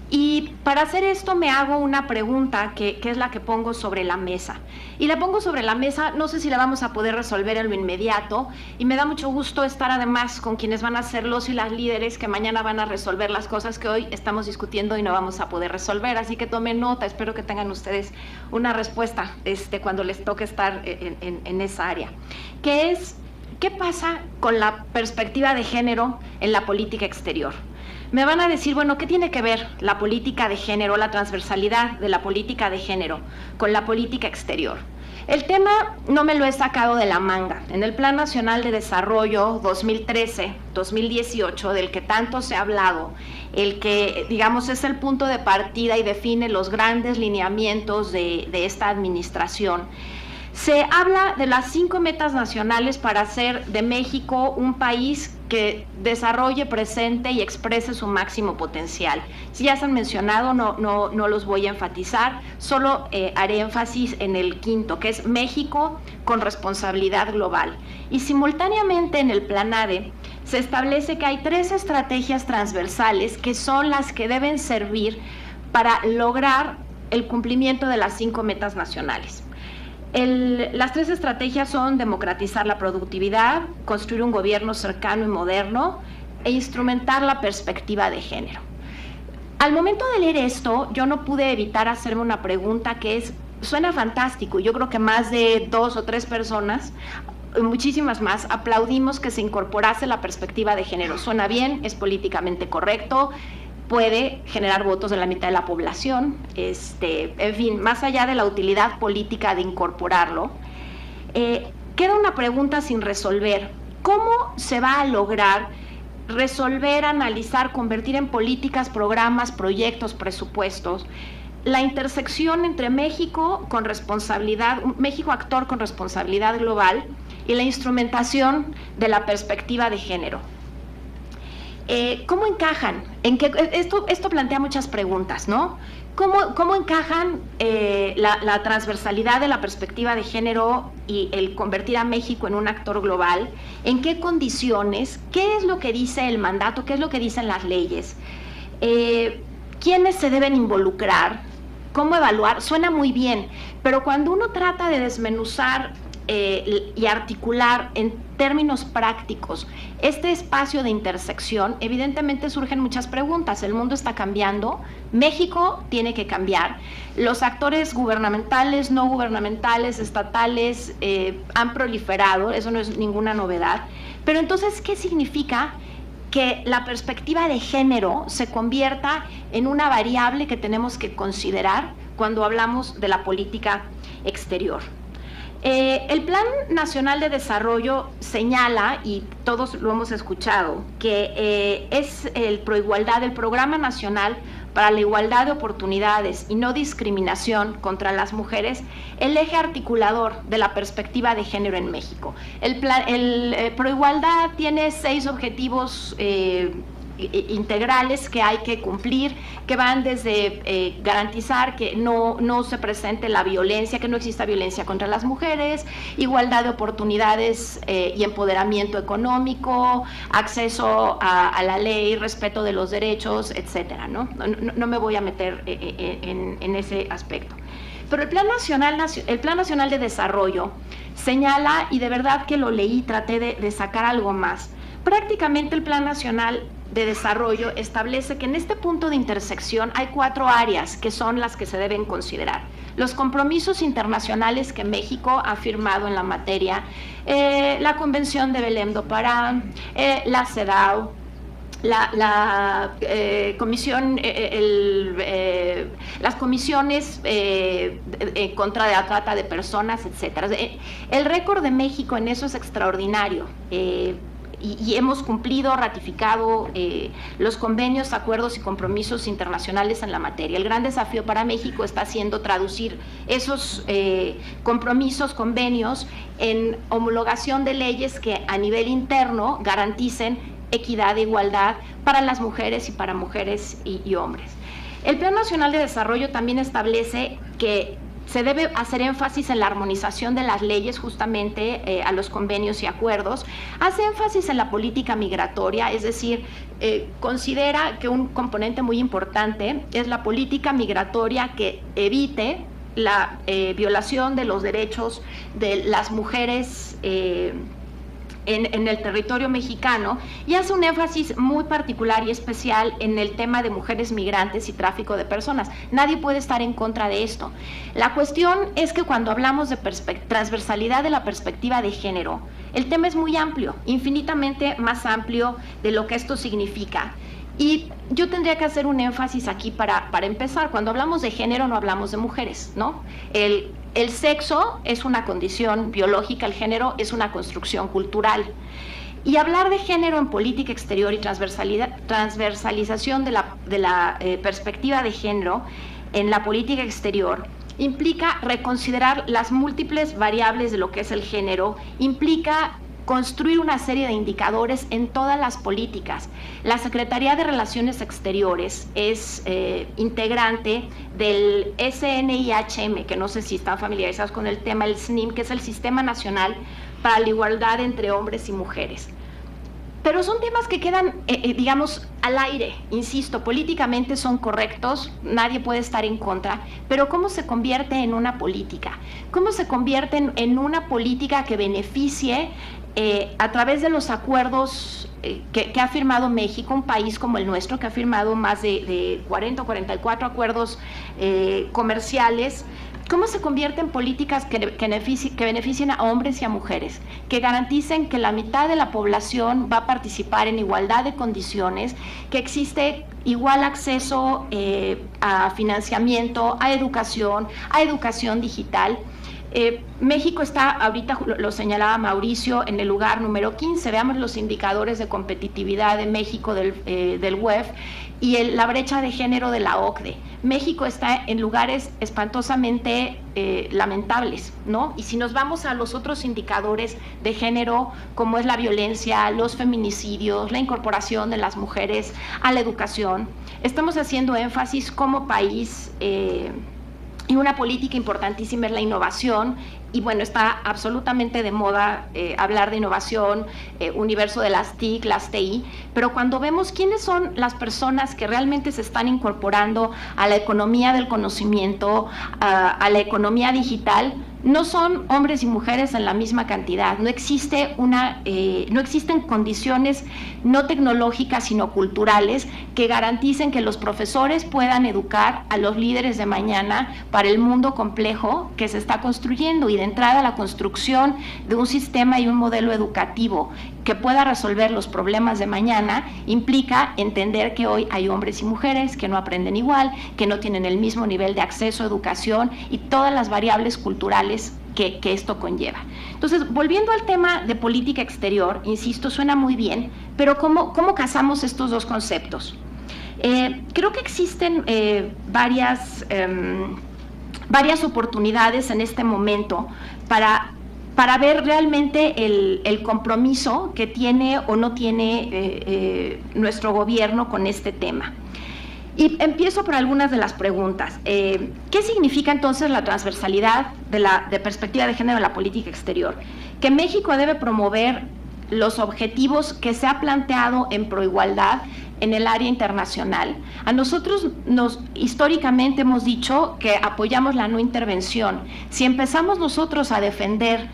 Y para hacer esto me hago una pregunta que es la que pongo sobre la mesa. Y la pongo sobre la mesa, no sé si la vamos a poder resolver en lo inmediato, y me da mucho gusto estar además con quienes van a ser los y las líderes que mañana van a resolver las cosas que hoy estamos discutiendo y no vamos a poder resolver. Así que tomen nota, espero que tengan ustedes una respuesta cuando les toque estar en esa área. Que es, ¿qué pasa con la perspectiva de género en la política exterior? Me van a decir, bueno, ¿qué tiene que ver la política de género, la transversalidad de la política de género con la política exterior? El tema no me lo he sacado de la manga. En el Plan Nacional de Desarrollo 2013-2018, del que tanto se ha hablado, el que, digamos, es el punto de partida y define los grandes lineamientos de esta administración, se habla de las 5 metas nacionales para hacer de México un país que desarrolle, presente y exprese su máximo potencial. Si ya se han mencionado, no los voy a enfatizar, solo haré énfasis en el quinto, que es México con responsabilidad global. Y simultáneamente en el Plan ADE se establece que hay 3 estrategias transversales que son las que deben servir para lograr el cumplimiento de las 5 metas nacionales. Las 3 estrategias son democratizar la productividad, construir un gobierno cercano y moderno e instrumentar la perspectiva de género. Al momento de leer esto, yo no pude evitar hacerme una pregunta que suena fantástico. Yo creo que más de 2 o 3 personas, muchísimas más, aplaudimos que se incorporase la perspectiva de género. Suena bien, es políticamente correcto, puede generar votos de la mitad de la población, en fin, más allá de la utilidad política de incorporarlo, queda una pregunta sin resolver. ¿Cómo se va a lograr resolver, analizar, convertir en políticas, programas, proyectos, presupuestos, la intersección entre México con responsabilidad, México actor con responsabilidad global y la instrumentación de la perspectiva de género? ¿Cómo encajan? Esto plantea muchas preguntas, ¿no? ¿Cómo encajan la transversalidad de la perspectiva de género y el convertir a México en un actor global? ¿En qué condiciones? ¿Qué es lo que dice el mandato? ¿Qué es lo que dicen las leyes? ¿Quiénes se deben involucrar? ¿Cómo evaluar? Suena muy bien, pero cuando uno trata de desmenuzar y articular en términos prácticos este espacio de intersección, evidentemente surgen muchas preguntas. El mundo está cambiando, México tiene que cambiar, los actores gubernamentales, no gubernamentales, estatales han proliferado, eso no es ninguna novedad, pero entonces, ¿qué significa que la perspectiva de género se convierta en una variable que tenemos que considerar cuando hablamos de la política exterior? El Plan Nacional de Desarrollo señala, y todos lo hemos escuchado, que es el Proigualdad, el Programa Nacional para la Igualdad de Oportunidades y No Discriminación contra las Mujeres, el eje articulador de la perspectiva de género en México. El Proigualdad tiene 6 objetivos integrales que hay que cumplir, que van desde garantizar que no se presente la violencia, que no exista violencia contra las mujeres, igualdad de oportunidades y empoderamiento económico, acceso a la ley, respeto de los derechos, etcétera, ¿no? No me voy a meter en ese aspecto. Pero el Plan Nacional de Desarrollo señala, y de verdad que lo leí, traté de sacar algo más. Prácticamente el Plan Nacional de Desarrollo establece que en este punto de intersección hay 4 áreas que son las que se deben considerar. Los compromisos internacionales que México ha firmado en la materia, la Convención de Belém do Pará, la CEDAW, comisión, las comisiones contra la trata de personas, etcétera. El récord de México en eso es extraordinario. Y hemos cumplido, ratificado los convenios, acuerdos y compromisos internacionales en la materia. El gran desafío para México está siendo traducir esos compromisos, convenios, en homologación de leyes que a nivel interno garanticen equidad e igualdad para las mujeres y para mujeres y hombres. El Plan Nacional de Desarrollo también establece que se debe hacer énfasis en la armonización de las leyes justamente a los convenios y acuerdos. Hace énfasis en la política migratoria, es decir, considera que un componente muy importante es la política migratoria que evite la violación de los derechos de las mujeres en el territorio mexicano, y hace un énfasis muy particular y especial en el tema de mujeres migrantes y tráfico de personas. Nadie puede estar en contra de esto. La cuestión es que cuando hablamos de transversalidad de la perspectiva de género, el tema es muy amplio, infinitamente más amplio de lo que esto significa. Y yo tendría que hacer un énfasis aquí para empezar. Cuando hablamos de género no hablamos de mujeres, ¿no? El sexo es una condición biológica, el género es una construcción cultural. Y hablar de género en política exterior y transversalización de la perspectiva de género en la política exterior implica reconsiderar las múltiples variables de lo que es el género, implica construir una serie de indicadores en todas las políticas. La Secretaría de Relaciones Exteriores es integrante del SNIHM, que no sé si están familiarizados con el tema, el SNIM, que es el Sistema Nacional para la Igualdad entre Hombres y Mujeres. Pero son temas que quedan, digamos, al aire, insisto, políticamente son correctos, nadie puede estar en contra, pero ¿cómo se convierte en una política? ¿Cómo se convierte en una política que beneficie a través de los acuerdos que ha firmado México, un país como el nuestro, que ha firmado más de 40 o 44 acuerdos comerciales? ¿Cómo se convierte en políticas que beneficien a hombres y a mujeres, que garanticen que la mitad de la población va a participar en igualdad de condiciones, que existe igual acceso a financiamiento, a educación digital? México está, ahorita lo señalaba Mauricio, en el lugar número 15. Veamos los indicadores de competitividad de México del WEF y la brecha de género de la OCDE. México está en lugares espantosamente lamentables, ¿no? Y si nos vamos a los otros indicadores de género, como es la violencia, los feminicidios, la incorporación de las mujeres a la educación, estamos haciendo énfasis como país. Y una política importantísima es la innovación, y bueno, está absolutamente de moda hablar de innovación, universo de las TIC, las TI, pero cuando vemos quiénes son las personas que realmente se están incorporando a la economía del conocimiento, a la economía digital, no son hombres y mujeres en la misma cantidad. No existen condiciones no tecnológicas sino culturales que garanticen que los profesores puedan educar a los líderes de mañana para el mundo complejo que se está construyendo, y de entrada la construcción de un sistema y un modelo educativo que pueda resolver los problemas de mañana implica entender que hoy hay hombres y mujeres que no aprenden igual, que no tienen el mismo nivel de acceso a educación y todas las variables culturales que esto conlleva. Entonces, volviendo al tema de política exterior, insisto, suena muy bien, pero ¿cómo casamos estos dos conceptos? Creo que existen varias oportunidades en este momento para para ver realmente el compromiso que tiene o no tiene nuestro gobierno con este tema. Y empiezo por algunas de las preguntas. ¿Qué significa entonces la transversalidad de perspectiva de género en la política exterior? Que México debe promover los objetivos que se ha planteado en proigualdad en el área internacional. A nosotros históricamente hemos dicho que apoyamos la no intervención. Si empezamos nosotros a defender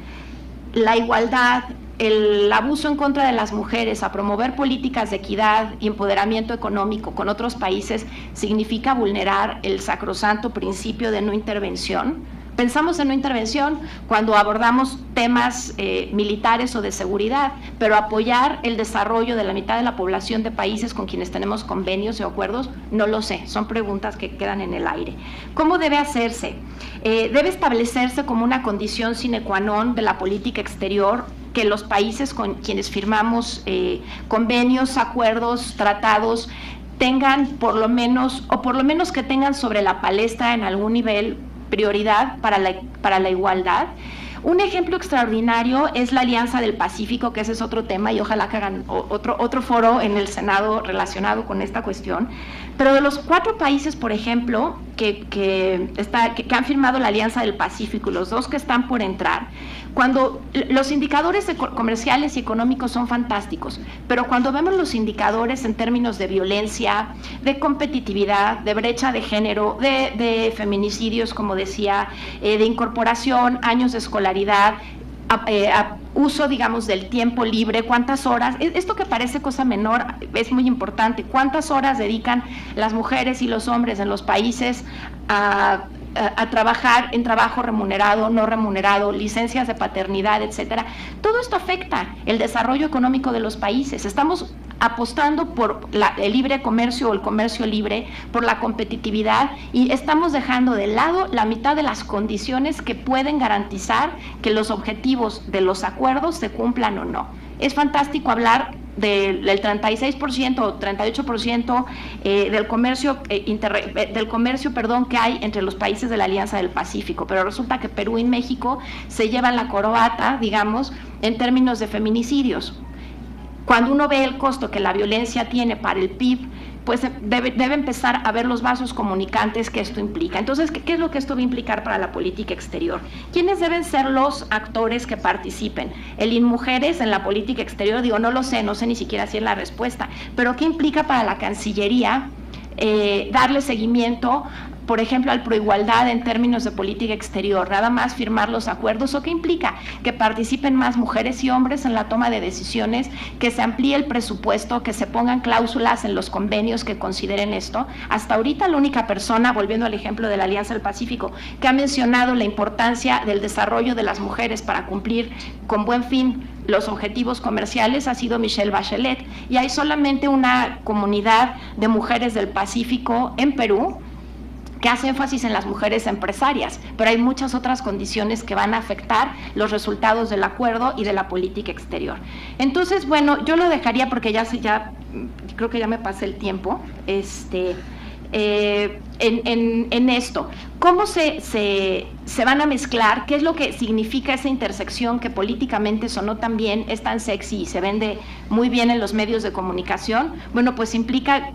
la igualdad, el abuso en contra de las mujeres, a promover políticas de equidad y empoderamiento económico con otros países, significa vulnerar el sacrosanto principio de no intervención. Pensamos en no intervención cuando abordamos temas militares o de seguridad, pero apoyar el desarrollo de la mitad de la población de países con quienes tenemos convenios y acuerdos, no lo sé, son preguntas que quedan en el aire. ¿Cómo debe hacerse? Debe establecerse como una condición sine qua non de la política exterior que los países con quienes firmamos convenios, acuerdos, tratados, tengan por lo menos que tengan sobre la palestra en algún nivel prioridad para la igualdad. Un ejemplo extraordinario es la Alianza del Pacífico, que ese es otro tema y ojalá que hagan otro foro en el Senado relacionado con esta cuestión. Pero de los 4 países, por ejemplo, que han firmado la Alianza del Pacífico, los 2 que están por entrar, cuando los indicadores comerciales y económicos son fantásticos, pero cuando vemos los indicadores en términos de violencia, de competitividad, de brecha de género, de feminicidios, como decía, de incorporación, años de escolaridad, uso, digamos, del tiempo libre, cuántas horas, esto que parece cosa menor es muy importante, cuántas horas dedican las mujeres y los hombres en los países a trabajar en trabajo remunerado, no remunerado, licencias de paternidad, etcétera. Todo esto afecta el desarrollo económico de los países. Estamos apostando por el libre comercio o el comercio libre, por la competitividad, y estamos dejando de lado la mitad de las condiciones que pueden garantizar que los objetivos de los acuerdos se cumplan o no. Es fantástico hablar del 36% o 38% del comercio que hay entre los países de la Alianza del Pacífico, pero resulta que Perú y México se llevan la corbata, digamos, en términos de feminicidios. Cuando uno ve el costo que la violencia tiene para el PIB, pues debe empezar a ver los vasos comunicantes que esto implica. Entonces, ¿qué es lo que esto va a implicar para la política exterior? ¿Quiénes deben ser los actores que participen? ¿El INMujeres en la política exterior? Digo, no sé ni siquiera si es la respuesta, pero ¿qué implica para la Cancillería darle seguimiento, por ejemplo, al proigualdad en términos de política exterior? ¿Nada más firmar los acuerdos? ¿O qué implica? Que participen más mujeres y hombres en la toma de decisiones, que se amplíe el presupuesto, que se pongan cláusulas en los convenios que consideren esto. Hasta ahorita la única persona, volviendo al ejemplo de la Alianza del Pacífico, que ha mencionado la importancia del desarrollo de las mujeres para cumplir con buen fin los objetivos comerciales ha sido Michelle Bachelet, y hay solamente una comunidad de mujeres del Pacífico en Perú que hace énfasis en las mujeres empresarias, pero hay muchas otras condiciones que van a afectar los resultados del acuerdo y de la política exterior. Entonces, bueno, yo lo dejaría porque creo que ya me pasé el tiempo, en esto. ¿Cómo se van a mezclar? ¿Qué es lo que significa esa intersección que políticamente sonó tan bien, es tan sexy y se vende muy bien en los medios de comunicación? Bueno, pues implica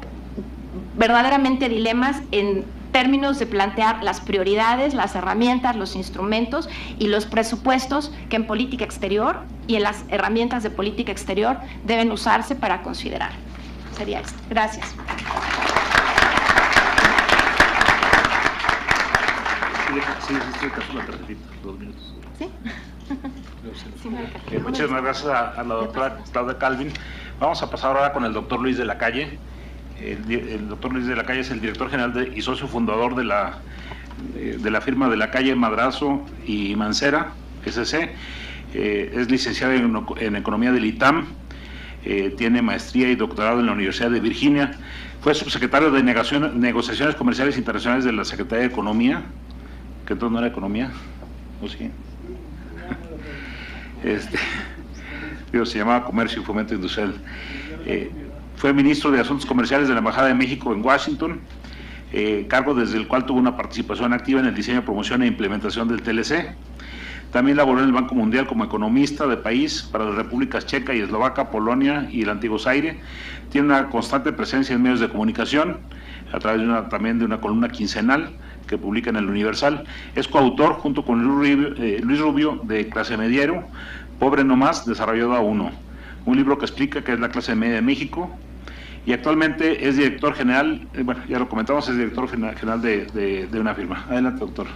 verdaderamente dilemas en términos de plantear las prioridades, las herramientas, los instrumentos y los presupuestos que en política exterior y en las herramientas de política exterior deben usarse para considerar. Sería esto. Gracias. ¿Sí? Muchísimas gracias a la doctora Claudia Calvin. Vamos a pasar ahora con el doctor Luis de la Calle. El doctor Luis de la Calle es el director general y socio fundador de la firma de la Calle Madrazo y Mancera, SC. Es licenciado en Economía del ITAM, tiene maestría y doctorado en la Universidad de Virginia, fue subsecretario de Negociaciones Comerciales Internacionales de la Secretaría de Economía, que entonces no era Economía, ¿o sí? Se llamaba Comercio y Fomento Industrial. Fue ministro de Asuntos Comerciales de la Embajada de México en Washington, cargo desde el cual tuvo una participación activa en el diseño, promoción e implementación del TLC. También laboró en el Banco Mundial como economista de país para las repúblicas checa y eslovaca, Polonia y el antiguo Zaire. Tiene una constante presencia en medios de comunicación, a través también de una columna quincenal que publica en el Universal. Es coautor, junto con Luis Rubio, de Clase Mediero, Pobre no más, desarrollado a uno, un libro que explica qué es la clase media de México, y actualmente es director general, bueno, ya lo comentamos, es director general de una firma. Adelante, doctor.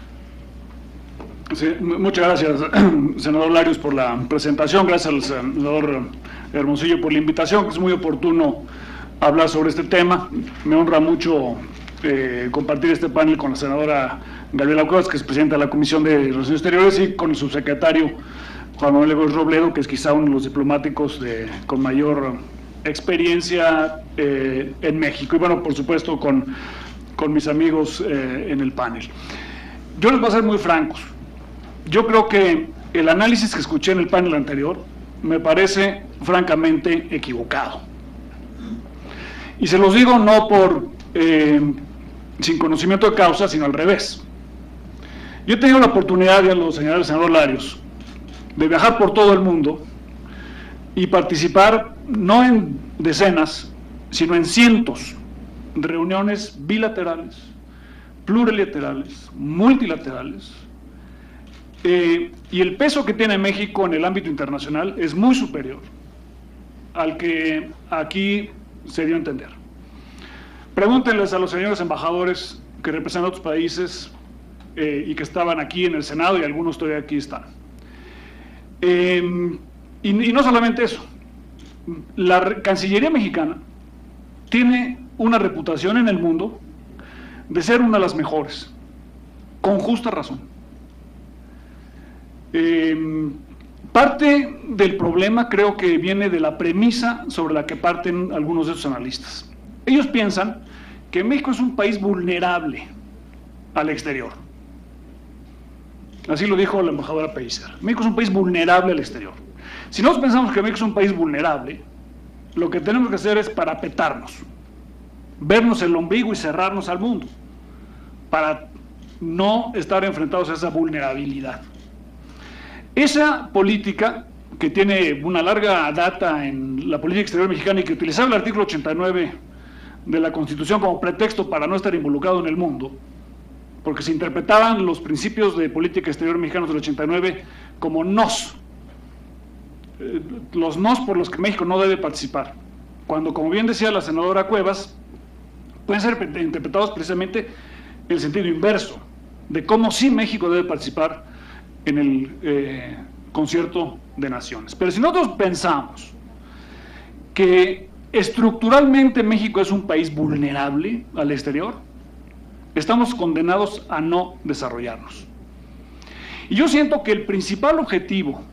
Sí, muchas gracias, senador Larios, por la presentación. Gracias al senador Hermosillo por la invitación, que es muy oportuno hablar sobre este tema. Me honra mucho compartir este panel con la senadora Gabriela Cuevas, que es presidenta de la Comisión de Relaciones Exteriores, y con el subsecretario Juan Manuel Gómez Robledo, que es quizá uno de los diplomáticos con mayor experiencia en México, y bueno, por supuesto con mis amigos en el panel. Yo les voy a ser muy francos. Yo creo que el análisis que escuché en el panel anterior me parece francamente equivocado. Y se los digo no sin conocimiento de causa, sino al revés. Yo he tenido la oportunidad, ya lo señaló el senador Larios, de viajar por todo el mundo y participar no en decenas, sino en cientos de reuniones bilaterales, plurilaterales, multilaterales, y el peso que tiene México en el ámbito internacional es muy superior al que aquí se dio a entender. Pregúntenles a los señores embajadores que representan otros países y que estaban aquí en el Senado, y algunos todavía aquí están. Y no solamente eso, la Cancillería mexicana tiene una reputación en el mundo de ser una de las mejores, con justa razón. Parte del problema creo que viene de la premisa sobre la que parten algunos de esos analistas. Ellos piensan que México es un país vulnerable al exterior. Así lo dijo la embajadora Pellicer. México es un país vulnerable al exterior. Si nosotros pensamos que México es un país vulnerable, lo que tenemos que hacer es parapetarnos, vernos el ombligo y cerrarnos al mundo, para no estar enfrentados a esa vulnerabilidad. Esa política, que tiene una larga data en la política exterior mexicana y que utilizaba el artículo 89 de la Constitución como pretexto para no estar involucrado en el mundo, porque se interpretaban los principios de política exterior mexicanos del 89 como nos, los nos por los que México no debe participar, cuando, como bien decía la senadora Cuevas, pueden ser interpretados precisamente en el sentido inverso, de cómo sí México debe participar en el concierto de naciones. Pero si nosotros pensamos que estructuralmente México es un país vulnerable al exterior, estamos condenados a no desarrollarnos. Y yo siento que el principal objetivo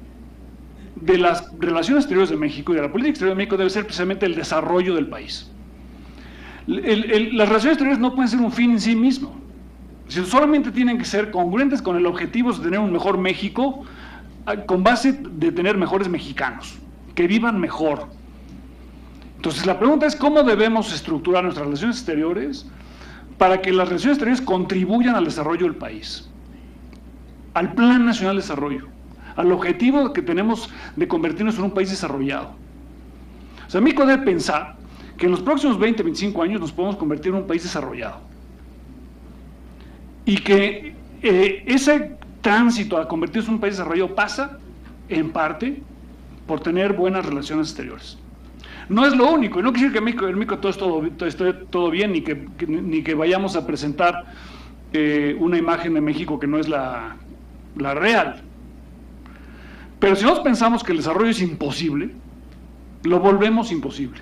de las relaciones exteriores de México y de la política exterior de México debe ser precisamente el desarrollo del país. Las relaciones exteriores no pueden ser un fin en sí mismo. Solamente tienen que ser congruentes con el objetivo de tener un mejor México, con base de tener mejores mexicanos, que vivan mejor. Entonces la pregunta es cómo debemos estructurar nuestras relaciones exteriores para que las relaciones exteriores contribuyan al desarrollo del país, al Plan Nacional de Desarrollo, al objetivo que tenemos de convertirnos en un país desarrollado. O sea, México debe pensar que en los próximos 20, 25 años nos podemos convertir en un país desarrollado. Y que ese tránsito a convertirse en un país desarrollado pasa, en parte, por tener buenas relaciones exteriores. No es lo único, y no quiere decir que en México esté todo bien, ni que vayamos a presentar una imagen de México que no es la real. Pero si nosotros pensamos que el desarrollo es imposible, lo volvemos imposible.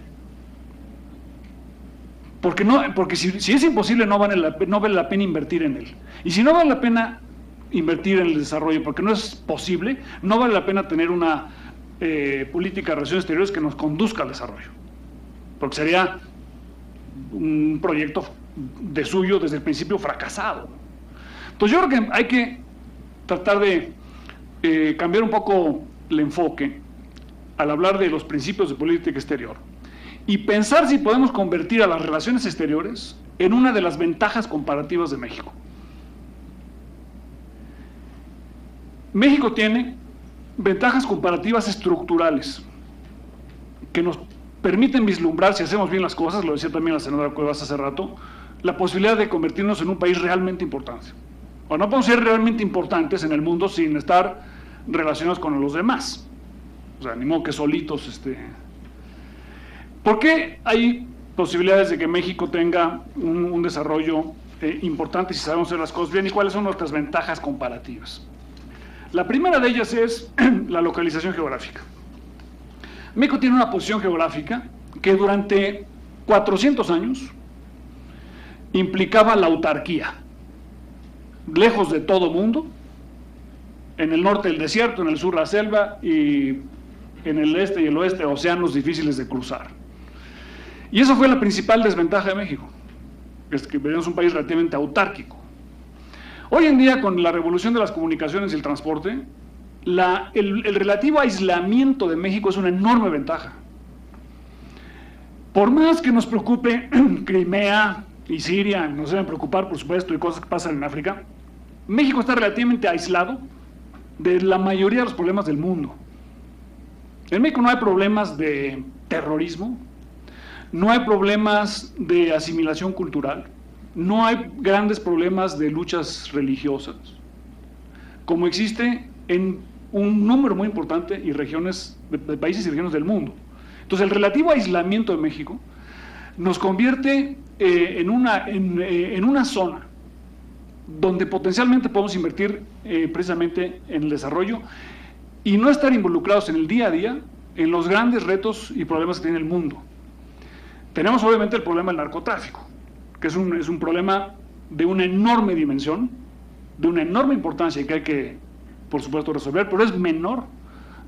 Porque si es imposible no vale la pena invertir en él. Y si no vale la pena invertir en el desarrollo porque no es posible, no vale la pena tener una política de relaciones exteriores que nos conduzca al desarrollo. Porque sería un proyecto de suyo desde el principio fracasado. Entonces yo creo que hay que tratar de cambiar un poco el enfoque al hablar de los principios de política exterior y pensar si podemos convertir a las relaciones exteriores en una de las ventajas comparativas de México. México tiene ventajas comparativas estructurales que nos permiten vislumbrar, si hacemos bien las cosas, lo decía también la senadora Cuevas hace rato, la posibilidad de convertirnos en un país realmente importante. O no podemos ser realmente importantes en el mundo sin estar relacionados con los demás. O sea, ni modo que solitos. ¿Por qué hay posibilidades de que México tenga un desarrollo importante si sabemos hacer las cosas bien? ¿Y cuáles son nuestras ventajas comparativas? La primera de ellas es la localización geográfica. México tiene una posición geográfica que durante 400 años implicaba la autarquía, lejos de todo mundo, en el norte el desierto, en el sur la selva y en el este y el oeste océanos difíciles de cruzar. Y eso fue la principal desventaja de México, es que es un país relativamente autárquico. Hoy en día, con la revolución de las comunicaciones y el transporte, el relativo aislamiento de México es una enorme ventaja. Por más que nos preocupe Crimea y Siria, nos deben preocupar, por supuesto, y cosas que pasan en África, México está relativamente aislado de la mayoría de los problemas del mundo. En México no hay problemas de terrorismo, no hay problemas de asimilación cultural, no hay grandes problemas de luchas religiosas, como existe en un número muy importante de regiones, de países y regiones del mundo. Entonces, el relativo aislamiento de México nos convierte en una zona donde potencialmente podemos invertir precisamente en el desarrollo y no estar involucrados en el día a día en los grandes retos y problemas que tiene el mundo. Tenemos obviamente el problema del narcotráfico, que es un problema de una enorme dimensión, de una enorme importancia y que hay que, por supuesto, resolver, pero es menor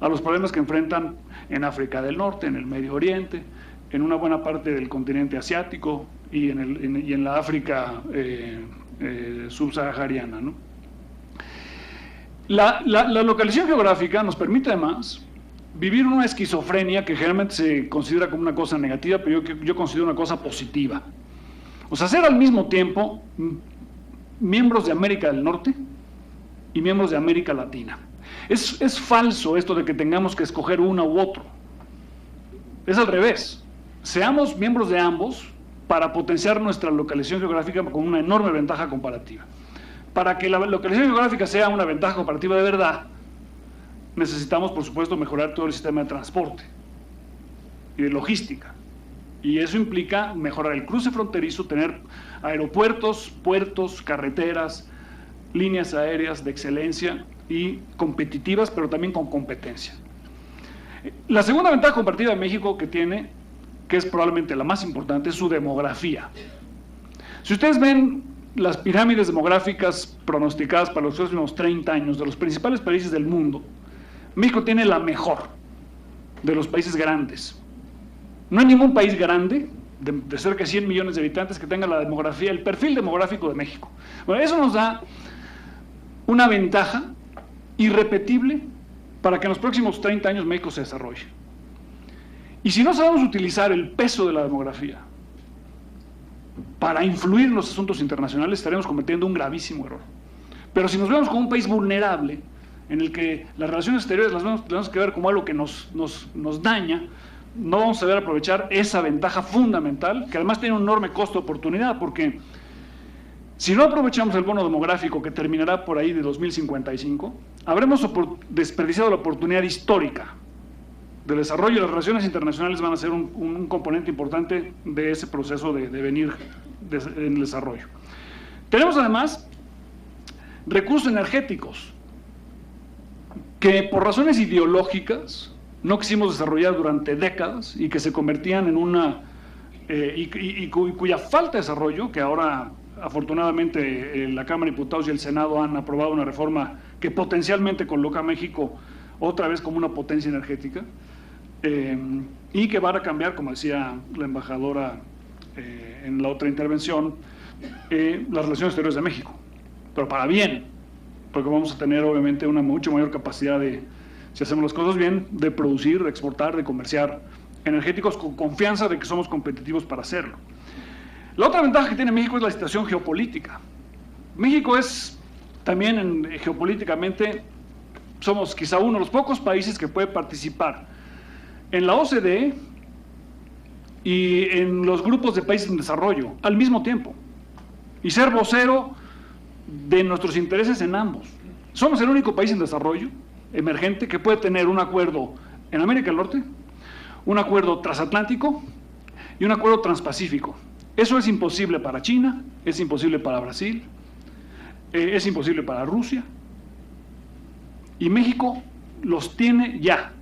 a los problemas que enfrentan en África del Norte, en el Medio Oriente, en una buena parte del continente asiático y en la África subsahariana, ¿no? La localización geográfica nos permite además vivir una esquizofrenia que generalmente se considera como una cosa negativa, pero yo considero una cosa positiva. O sea, ser al mismo tiempo miembros de América del Norte y miembros de América Latina. Es falso esto de que tengamos que escoger uno u otro. Es al revés. Seamos miembros de ambos para potenciar nuestra localización geográfica con una enorme ventaja comparativa. Para que la localización geográfica sea una ventaja comparativa de verdad, necesitamos, por supuesto, mejorar todo el sistema de transporte y de logística. Y eso implica mejorar el cruce fronterizo, tener aeropuertos, puertos, carreteras, líneas aéreas de excelencia y competitivas, pero también con competencia. La segunda ventaja comparativa de México que tiene, que es probablemente la más importante, es su demografía. Si ustedes ven las pirámides demográficas pronosticadas para los próximos 30 años de los principales países del mundo, México tiene la mejor de los países grandes. No hay ningún país grande, de cerca de 100 millones de habitantes, que tenga la demografía, el perfil demográfico de México. Bueno, eso nos da una ventaja irrepetible para que en los próximos 30 años México se desarrolle. Y si no sabemos utilizar el peso de la demografía para influir en los asuntos internacionales, estaremos cometiendo un gravísimo error. Pero si nos vemos como un país vulnerable, en el que las relaciones exteriores las tenemos que ver como algo que nos daña, no vamos a saber aprovechar esa ventaja fundamental, que además tiene un enorme costo de oportunidad, porque si no aprovechamos el bono demográfico que terminará por ahí de 2055, habremos desperdiciado la oportunidad histórica del desarrollo, y las relaciones internacionales van a ser un componente importante de ese proceso de venir en el desarrollo. Tenemos además recursos energéticos que por razones ideológicas no quisimos desarrollar durante décadas y que se convertían en cuya falta de desarrollo, que ahora afortunadamente la Cámara de Diputados y el Senado han aprobado una reforma que potencialmente coloca a México otra vez como una potencia energética, y que van a cambiar, como decía la embajadora en la otra intervención, las relaciones exteriores de México, pero para bien, porque vamos a tener obviamente una mucho mayor capacidad de, si hacemos las cosas bien, de producir, de exportar, de comerciar energéticos con confianza de que somos competitivos para hacerlo. La otra ventaja que tiene México es la situación geopolítica. México es también geopolíticamente somos quizá uno de los pocos países que puede participar en la OCDE y en los grupos de países en desarrollo al mismo tiempo y ser vocero de nuestros intereses en ambos. Somos el único país en desarrollo emergente que puede tener un acuerdo en América del Norte, un acuerdo transatlántico y un acuerdo transpacífico. Eso es imposible para China, es imposible para Brasil, es imposible para Rusia, y México los tiene ya.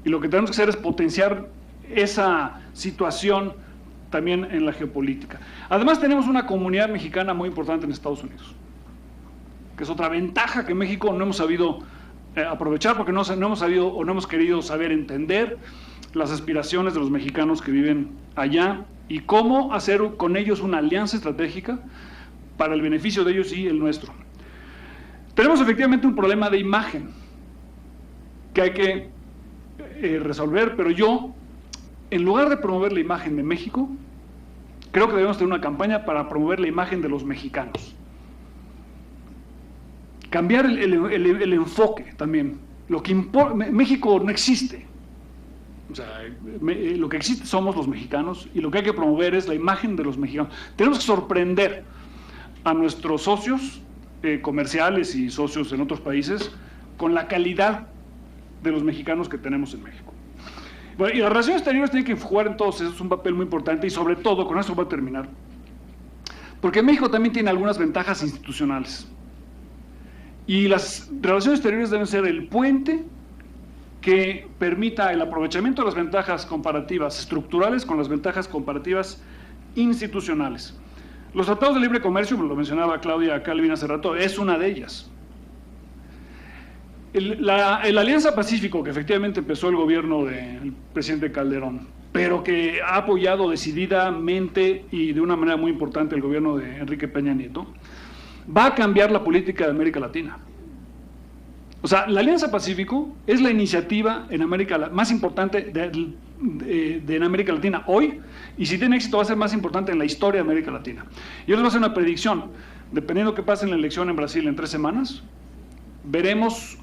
Y lo que tenemos que hacer es potenciar esa situación también en la geopolítica. Además tenemos una comunidad mexicana muy importante en Estados Unidos, que es otra ventaja que México no hemos sabido aprovechar porque no hemos sabido o no hemos querido saber entender las aspiraciones de los mexicanos que viven allá y cómo hacer con ellos una alianza estratégica para el beneficio de ellos y el nuestro. Tenemos efectivamente un problema de imagen que hay que resolver, pero yo, en lugar de promover la imagen de México, creo que debemos tener una campaña para promover la imagen de los mexicanos. Cambiar el enfoque también. Lo que importa, México no existe. O sea, lo que existe somos los mexicanos y lo que hay que promover es la imagen de los mexicanos. Tenemos que sorprender a nuestros socios comerciales y socios en otros países con la calidad de los mexicanos que tenemos en México. Bueno, y las relaciones exteriores tienen que jugar entonces un papel muy importante y sobre todo, con esto voy a terminar, porque México también tiene algunas ventajas institucionales. Y las relaciones exteriores deben ser el puente que permita el aprovechamiento de las ventajas comparativas estructurales con las ventajas comparativas institucionales. Los tratados de libre comercio, lo mencionaba Claudia Calvin hace rato, es una de ellas. La Alianza Pacífico, que efectivamente empezó el gobierno del presidente Calderón, pero que ha apoyado decididamente y de una manera muy importante el gobierno de Enrique Peña Nieto, va a cambiar la política de América Latina. O sea, la Alianza Pacífico es la iniciativa en América más importante en América Latina hoy, y si tiene éxito va a ser más importante en la historia de América Latina. Yo les voy a hacer una predicción, dependiendo que pase en la elección en Brasil en 3 semanas, veremos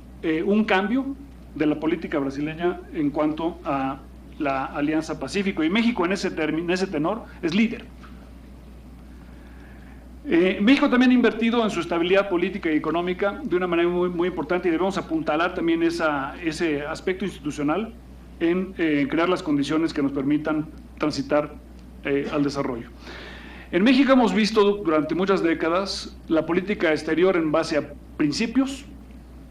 un cambio de la política brasileña en cuanto a la Alianza Pacífico, y México en ese tenor es líder. México también ha invertido en su estabilidad política y económica de una manera muy, muy importante, y debemos apuntalar también ese aspecto institucional en crear las condiciones que nos permitan transitar al desarrollo. En México hemos visto durante muchas décadas la política exterior en base a principios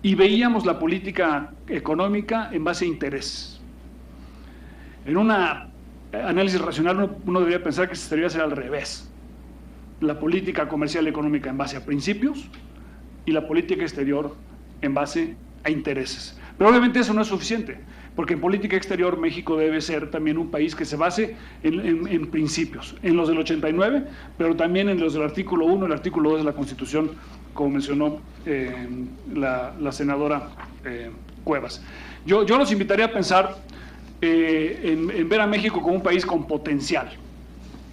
y veíamos la política económica en base a intereses. En un análisis racional uno debería pensar que se debería hacer al revés. La política comercial y económica en base a principios y la política exterior en base a intereses. Pero obviamente eso no es suficiente, porque en política exterior México debe ser también un país que se base en principios, en los del 89, pero también en los del artículo 1 y el artículo 2 de la Constitución, como mencionó la senadora Cuevas. Yo los invitaría a pensar en ver a México como un país con potencial,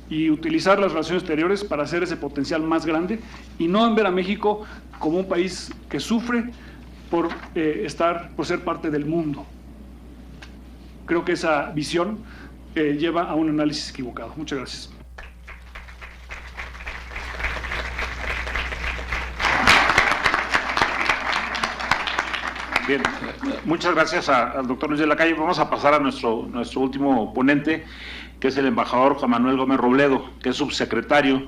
y utilizar las relaciones exteriores para hacer ese potencial más grande, y no en ver a México como un país que sufre por ser parte del mundo. Creo que esa visión lleva a un análisis equivocado. Muchas gracias. Bien, muchas gracias al doctor Luis de la Calle. Vamos a pasar a nuestro último ponente, que es el embajador Juan Manuel Gómez Robledo, que es subsecretario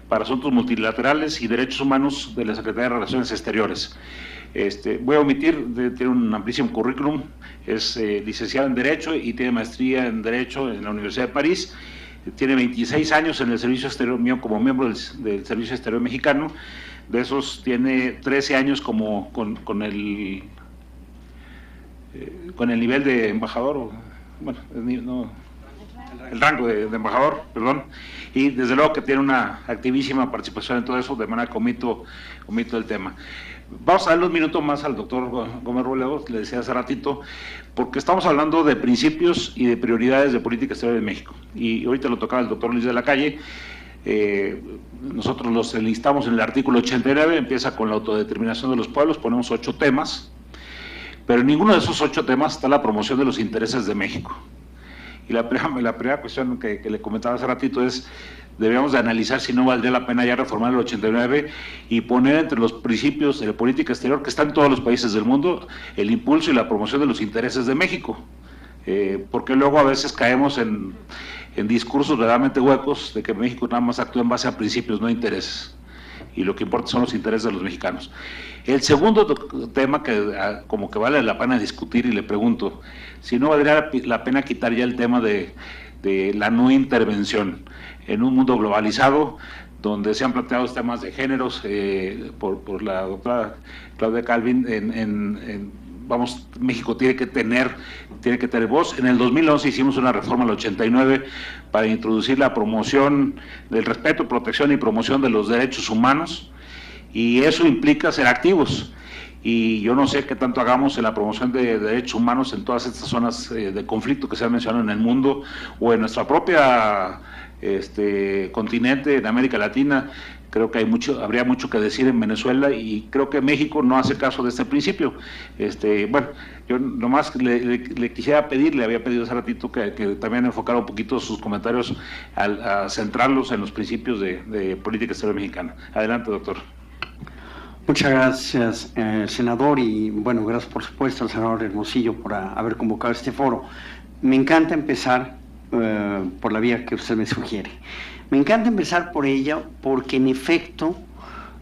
para Asuntos Multilaterales y Derechos Humanos de la Secretaría de Relaciones Exteriores. Voy a omitir, tiene un amplísimo currículum, es licenciado en Derecho y tiene maestría en Derecho en la Universidad de París, tiene 26 años en el Servicio Exterior mío como miembro del Servicio Exterior Mexicano, de esos tiene 13 años con el nivel de embajador, el rango de embajador, perdón, y desde luego que tiene una activísima participación en todo eso, de manera que omito el tema. Vamos a darle un minuto más al doctor Gómez Robledo, le decía hace ratito, porque estamos hablando de principios y de prioridades de política exterior de México, y ahorita lo tocaba el doctor Luis de la Calle. Nosotros los enlistamos en el artículo 89, empieza con la autodeterminación de los pueblos, ponemos 8 temas, pero en ninguno de esos 8 temas está la promoción de los intereses de México. Y la primera cuestión que le comentaba hace ratito es, debíamos de analizar si no valdría la pena ya reformar el 89 y poner entre los principios de la política exterior que están en todos los países del mundo, el impulso y la promoción de los intereses de México. Porque luego a veces caemos en discursos verdaderamente huecos de que México nada más actúa en base a principios, no intereses. Y lo que importa son los intereses de los mexicanos. El segundo tema que como que vale la pena discutir, y le pregunto, si no valdría la pena quitar ya el tema de la no intervención en un mundo globalizado, donde se han planteado temas de géneros por la doctora Claudia Calvin, vamos, México tiene que tener voz. En el 2011 hicimos una reforma al 89 para introducir la promoción del respeto, protección y promoción de los derechos humanos, y eso implica ser activos. Y yo no sé qué tanto hagamos en la promoción de derechos humanos en todas estas zonas de conflicto que se han mencionado en el mundo o en nuestra propia continente, en América Latina. Creo que habría mucho que decir en Venezuela, y creo que México no hace caso de este principio. Bueno, yo nomás le quisiera pedir, le había pedido hace ratito que también enfocara un poquito sus comentarios a centrarlos en los principios de política exterior mexicana. Adelante, doctor. Muchas gracias, senador, y bueno, gracias por supuesto al senador Hermosillo por haber convocado este foro. Me encanta empezar por la vía que usted me sugiere. Me encanta empezar por ella porque en efecto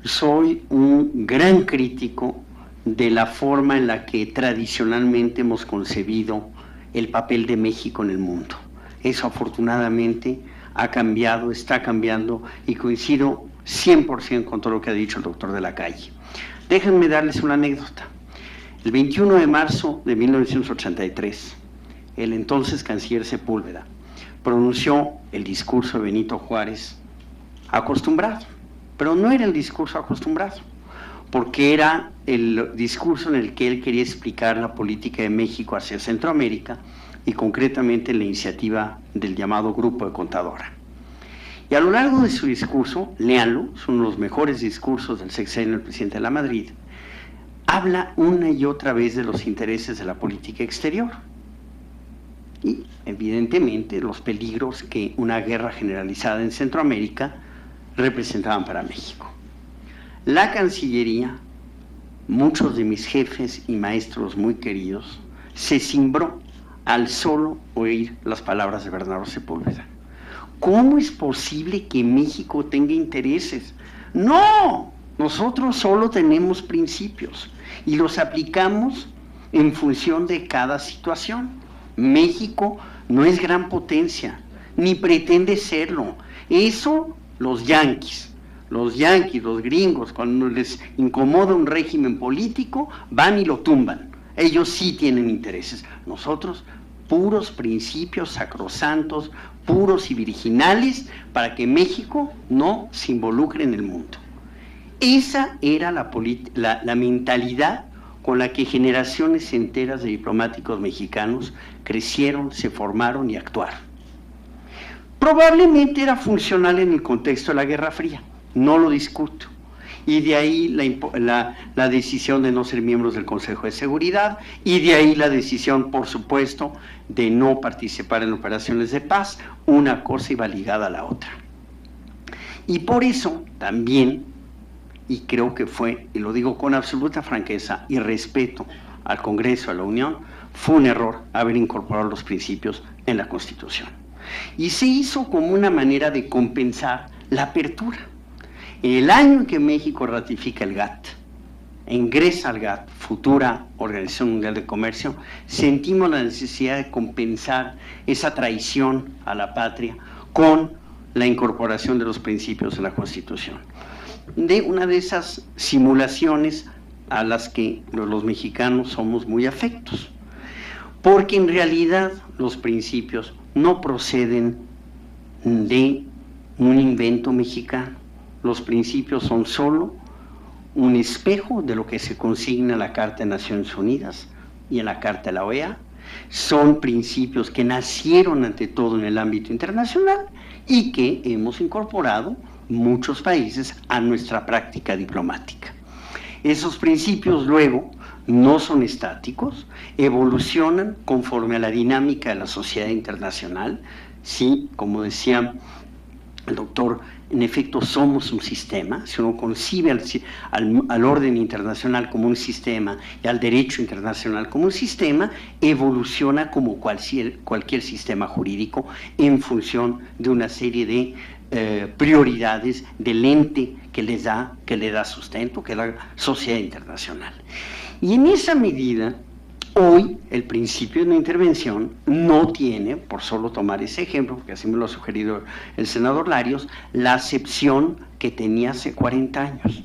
soy un gran crítico de la forma en la que tradicionalmente hemos concebido el papel de México en el mundo. Eso afortunadamente ha cambiado, está cambiando, y coincido 100% con todo lo que ha dicho el doctor de la Calle. Déjenme darles una anécdota. El 21 de marzo de 1983, el entonces canciller Sepúlveda pronunció el discurso de Benito Juárez acostumbrado, pero no era el discurso acostumbrado, porque era el discurso en el que él quería explicar la política de México hacia Centroamérica y concretamente la iniciativa del llamado Grupo de Contadora. Y a lo largo de su discurso, léanlo, son uno de los mejores discursos del sexenio del presidente de la Madrid, habla una y otra vez de los intereses de la política exterior y evidentemente los peligros que una guerra generalizada en Centroamérica representaban para México. La Cancillería, muchos de mis jefes y maestros muy queridos, se cimbró al solo oír las palabras de Bernardo Sepúlveda. ¿Cómo es posible que México tenga intereses? No, nosotros solo tenemos principios y los aplicamos en función de cada situación. México no es gran potencia, ni pretende serlo. Eso los yanquis, los gringos, cuando les incomoda un régimen político, van y lo tumban. Ellos sí tienen intereses. Nosotros, puros principios sacrosantos, puros y virginales, para que México no se involucre en el mundo. Esa era la mentalidad con la que generaciones enteras de diplomáticos mexicanos crecieron, se formaron y actuaron. Probablemente era funcional en el contexto de la Guerra Fría, no lo discuto, y de ahí la decisión de no ser miembros del Consejo de Seguridad, y de ahí la decisión, por supuesto, de no participar en operaciones de paz. Una cosa iba ligada a la otra. Y por eso también, y creo que fue, y lo digo con absoluta franqueza y respeto al Congreso, a la Unión, fue un error haber incorporado los principios en la Constitución. Y se hizo como una manera de compensar la apertura. El año en que México ratifica el GATT, ingresa al GATT, futura Organización Mundial de Comercio, sentimos la necesidad de compensar esa traición a la patria con la incorporación de los principios de la Constitución. De una de esas simulaciones a las que los mexicanos somos muy afectos, porque en realidad los principios no proceden de un invento mexicano. Los principios son solo un espejo de lo que se consigna en la Carta de Naciones Unidas y en la Carta de la OEA. Son principios que nacieron ante todo en el ámbito internacional y que hemos incorporado muchos países a nuestra práctica diplomática. Esos principios luego no son estáticos, evolucionan conforme a la dinámica de la sociedad internacional. Sí, como decía el doctor, en efecto somos un sistema. Si uno concibe al orden internacional como un sistema y al derecho internacional como un sistema, evoluciona como cualquier sistema jurídico en función de una serie de prioridades del ente que le da sustento, que es la sociedad internacional. Y en esa medida, hoy el principio de no intervención no tiene, por solo tomar ese ejemplo, porque así me lo ha sugerido el senador Larios, la acepción que tenía hace 40 años.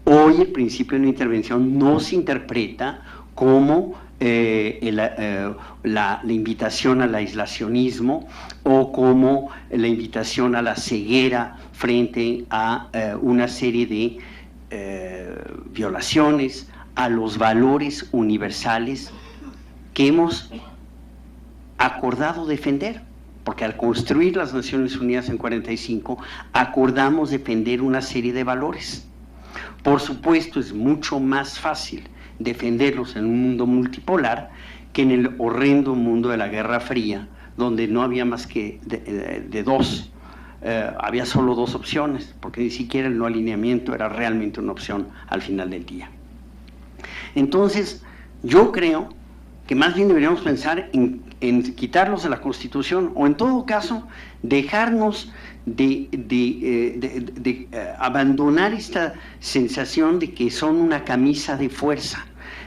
Hoy el principio de no intervención no se interpreta como la invitación al aislacionismo o como la invitación a la ceguera frente a una serie de violaciones a los valores universales que hemos acordado defender, porque al construir las Naciones Unidas en 45 acordamos defender una serie de valores. Por supuesto, es mucho más fácil defenderlos en un mundo multipolar que en el horrendo mundo de la Guerra Fría, donde no había más que de dos, había solo dos opciones, porque ni siquiera el no alineamiento era realmente una opción al final del día. Entonces, yo creo que más bien deberíamos pensar en quitarlos de la Constitución, o en todo caso, dejarnos de abandonar esta sensación de que son una camisa de fuerza.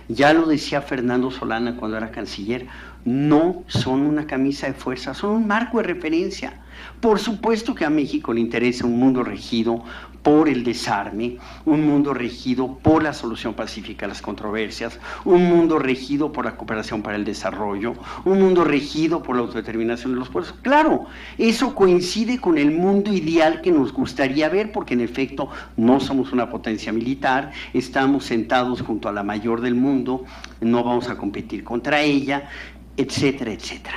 Ya lo decía Fernando Solana cuando era canciller, no son una camisa de fuerza, son un marco de referencia. Por supuesto que a México le interesa un mundo regido por el desarme, un mundo regido por la solución pacífica a las controversias, un mundo regido por la cooperación para el desarrollo, un mundo regido por la autodeterminación de los pueblos. Claro, eso coincide con el mundo ideal que nos gustaría ver, porque en efecto no somos una potencia militar, estamos sentados junto a la mayor del mundo, no vamos a competir contra ella, etcétera, etcétera.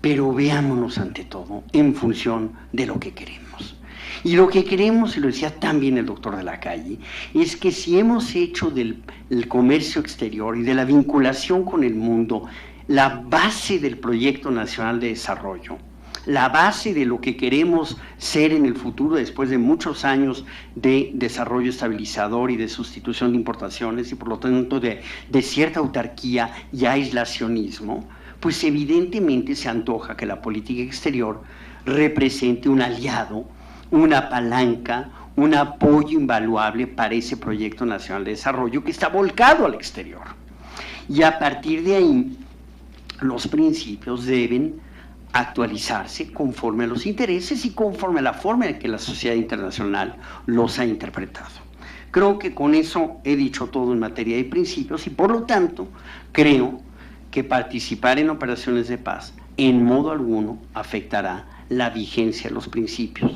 Pero veámonos ante todo en función de lo que queremos. Y lo que queremos, y lo decía también el doctor de la Calle, es que si hemos hecho del comercio exterior y de la vinculación con el mundo la base del proyecto nacional de desarrollo, la base de lo que queremos ser en el futuro después de muchos años de desarrollo estabilizador y de sustitución de importaciones y por lo tanto de cierta autarquía y aislacionismo, pues evidentemente se antoja que la política exterior represente un aliado, una palanca, un apoyo invaluable para ese proyecto nacional de desarrollo que está volcado al exterior. Y a partir de ahí, los principios deben actualizarse conforme a los intereses y conforme a la forma en que la sociedad internacional los ha interpretado. Creo que con eso he dicho todo en materia de principios y por lo tanto creo que participar en operaciones de paz en modo alguno afectará la vigencia de los principios,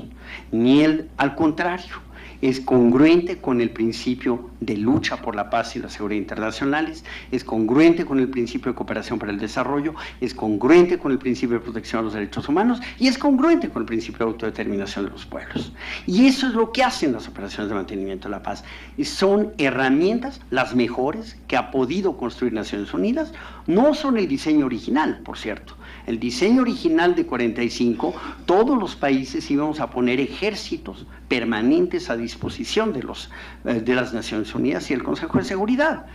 ni al contrario, es congruente con el principio de lucha por la paz y la seguridad internacionales, es congruente con el principio de cooperación para el desarrollo, es congruente con el principio de protección a los derechos humanos y es congruente con el principio de autodeterminación de los pueblos. Y eso es lo que hacen las operaciones de mantenimiento de la paz. Son herramientas, las mejores que ha podido construir Naciones Unidas, no son el diseño original, por cierto. El diseño original de 45, todos los países íbamos a poner ejércitos permanentes a disposición de las Naciones Unidas y el Consejo de Seguridad.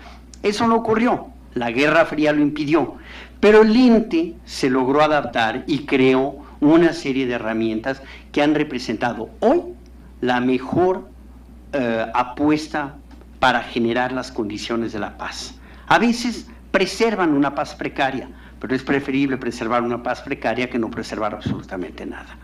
Eso no ocurrió, la Guerra Fría lo impidió, pero el ente se logró adaptar y creó una serie de herramientas que han representado hoy la mejor apuesta para generar las condiciones de la paz. A veces preservan una paz precaria, pero es preferible preservar una paz precaria que no preservar absolutamente nada.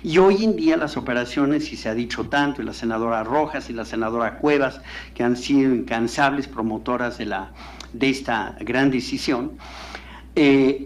Y hoy en día las operaciones, y se ha dicho tanto, y la senadora Rojas y la senadora Cuevas, que han sido incansables promotoras de esta gran decisión,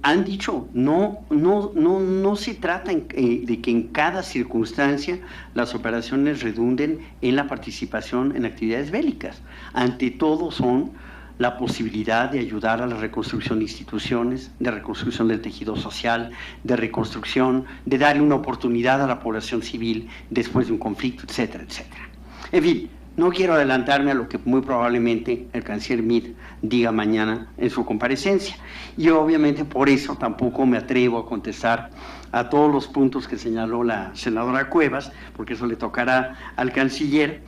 han dicho, no se trata de que en cada circunstancia las operaciones redunden en la participación en actividades bélicas. Ante todo son la posibilidad de ayudar a la reconstrucción de instituciones, de reconstrucción del tejido social, de reconstrucción, de darle una oportunidad a la población civil después de un conflicto, etcétera, etcétera. En fin, No quiero adelantarme a lo que muy probablemente el canciller Meade diga mañana en su comparecencia. Y obviamente por eso tampoco me atrevo a contestar a todos los puntos que señaló la senadora Cuevas, porque eso le tocará al canciller,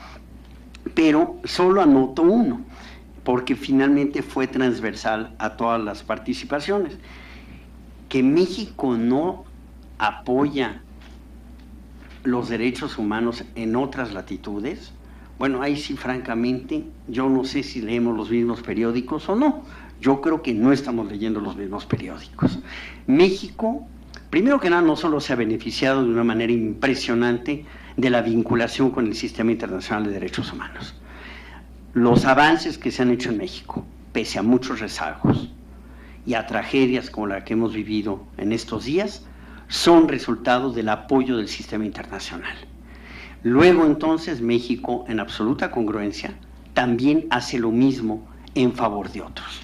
pero solo anoto uno, porque finalmente fue transversal a todas las participaciones. Que México no apoya los derechos humanos en otras latitudes, bueno, ahí sí, francamente, yo no sé si leemos los mismos periódicos o no. Yo creo que no estamos leyendo los mismos periódicos. México, primero que nada, no solo se ha beneficiado de una manera impresionante de la vinculación con el Sistema Internacional de Derechos Humanos. Los avances que se han hecho en México, pese a muchos rezagos y a tragedias como la que hemos vivido en estos días, son resultados del apoyo del sistema internacional. Luego, entonces, México, en absoluta congruencia, también hace lo mismo en favor de otros.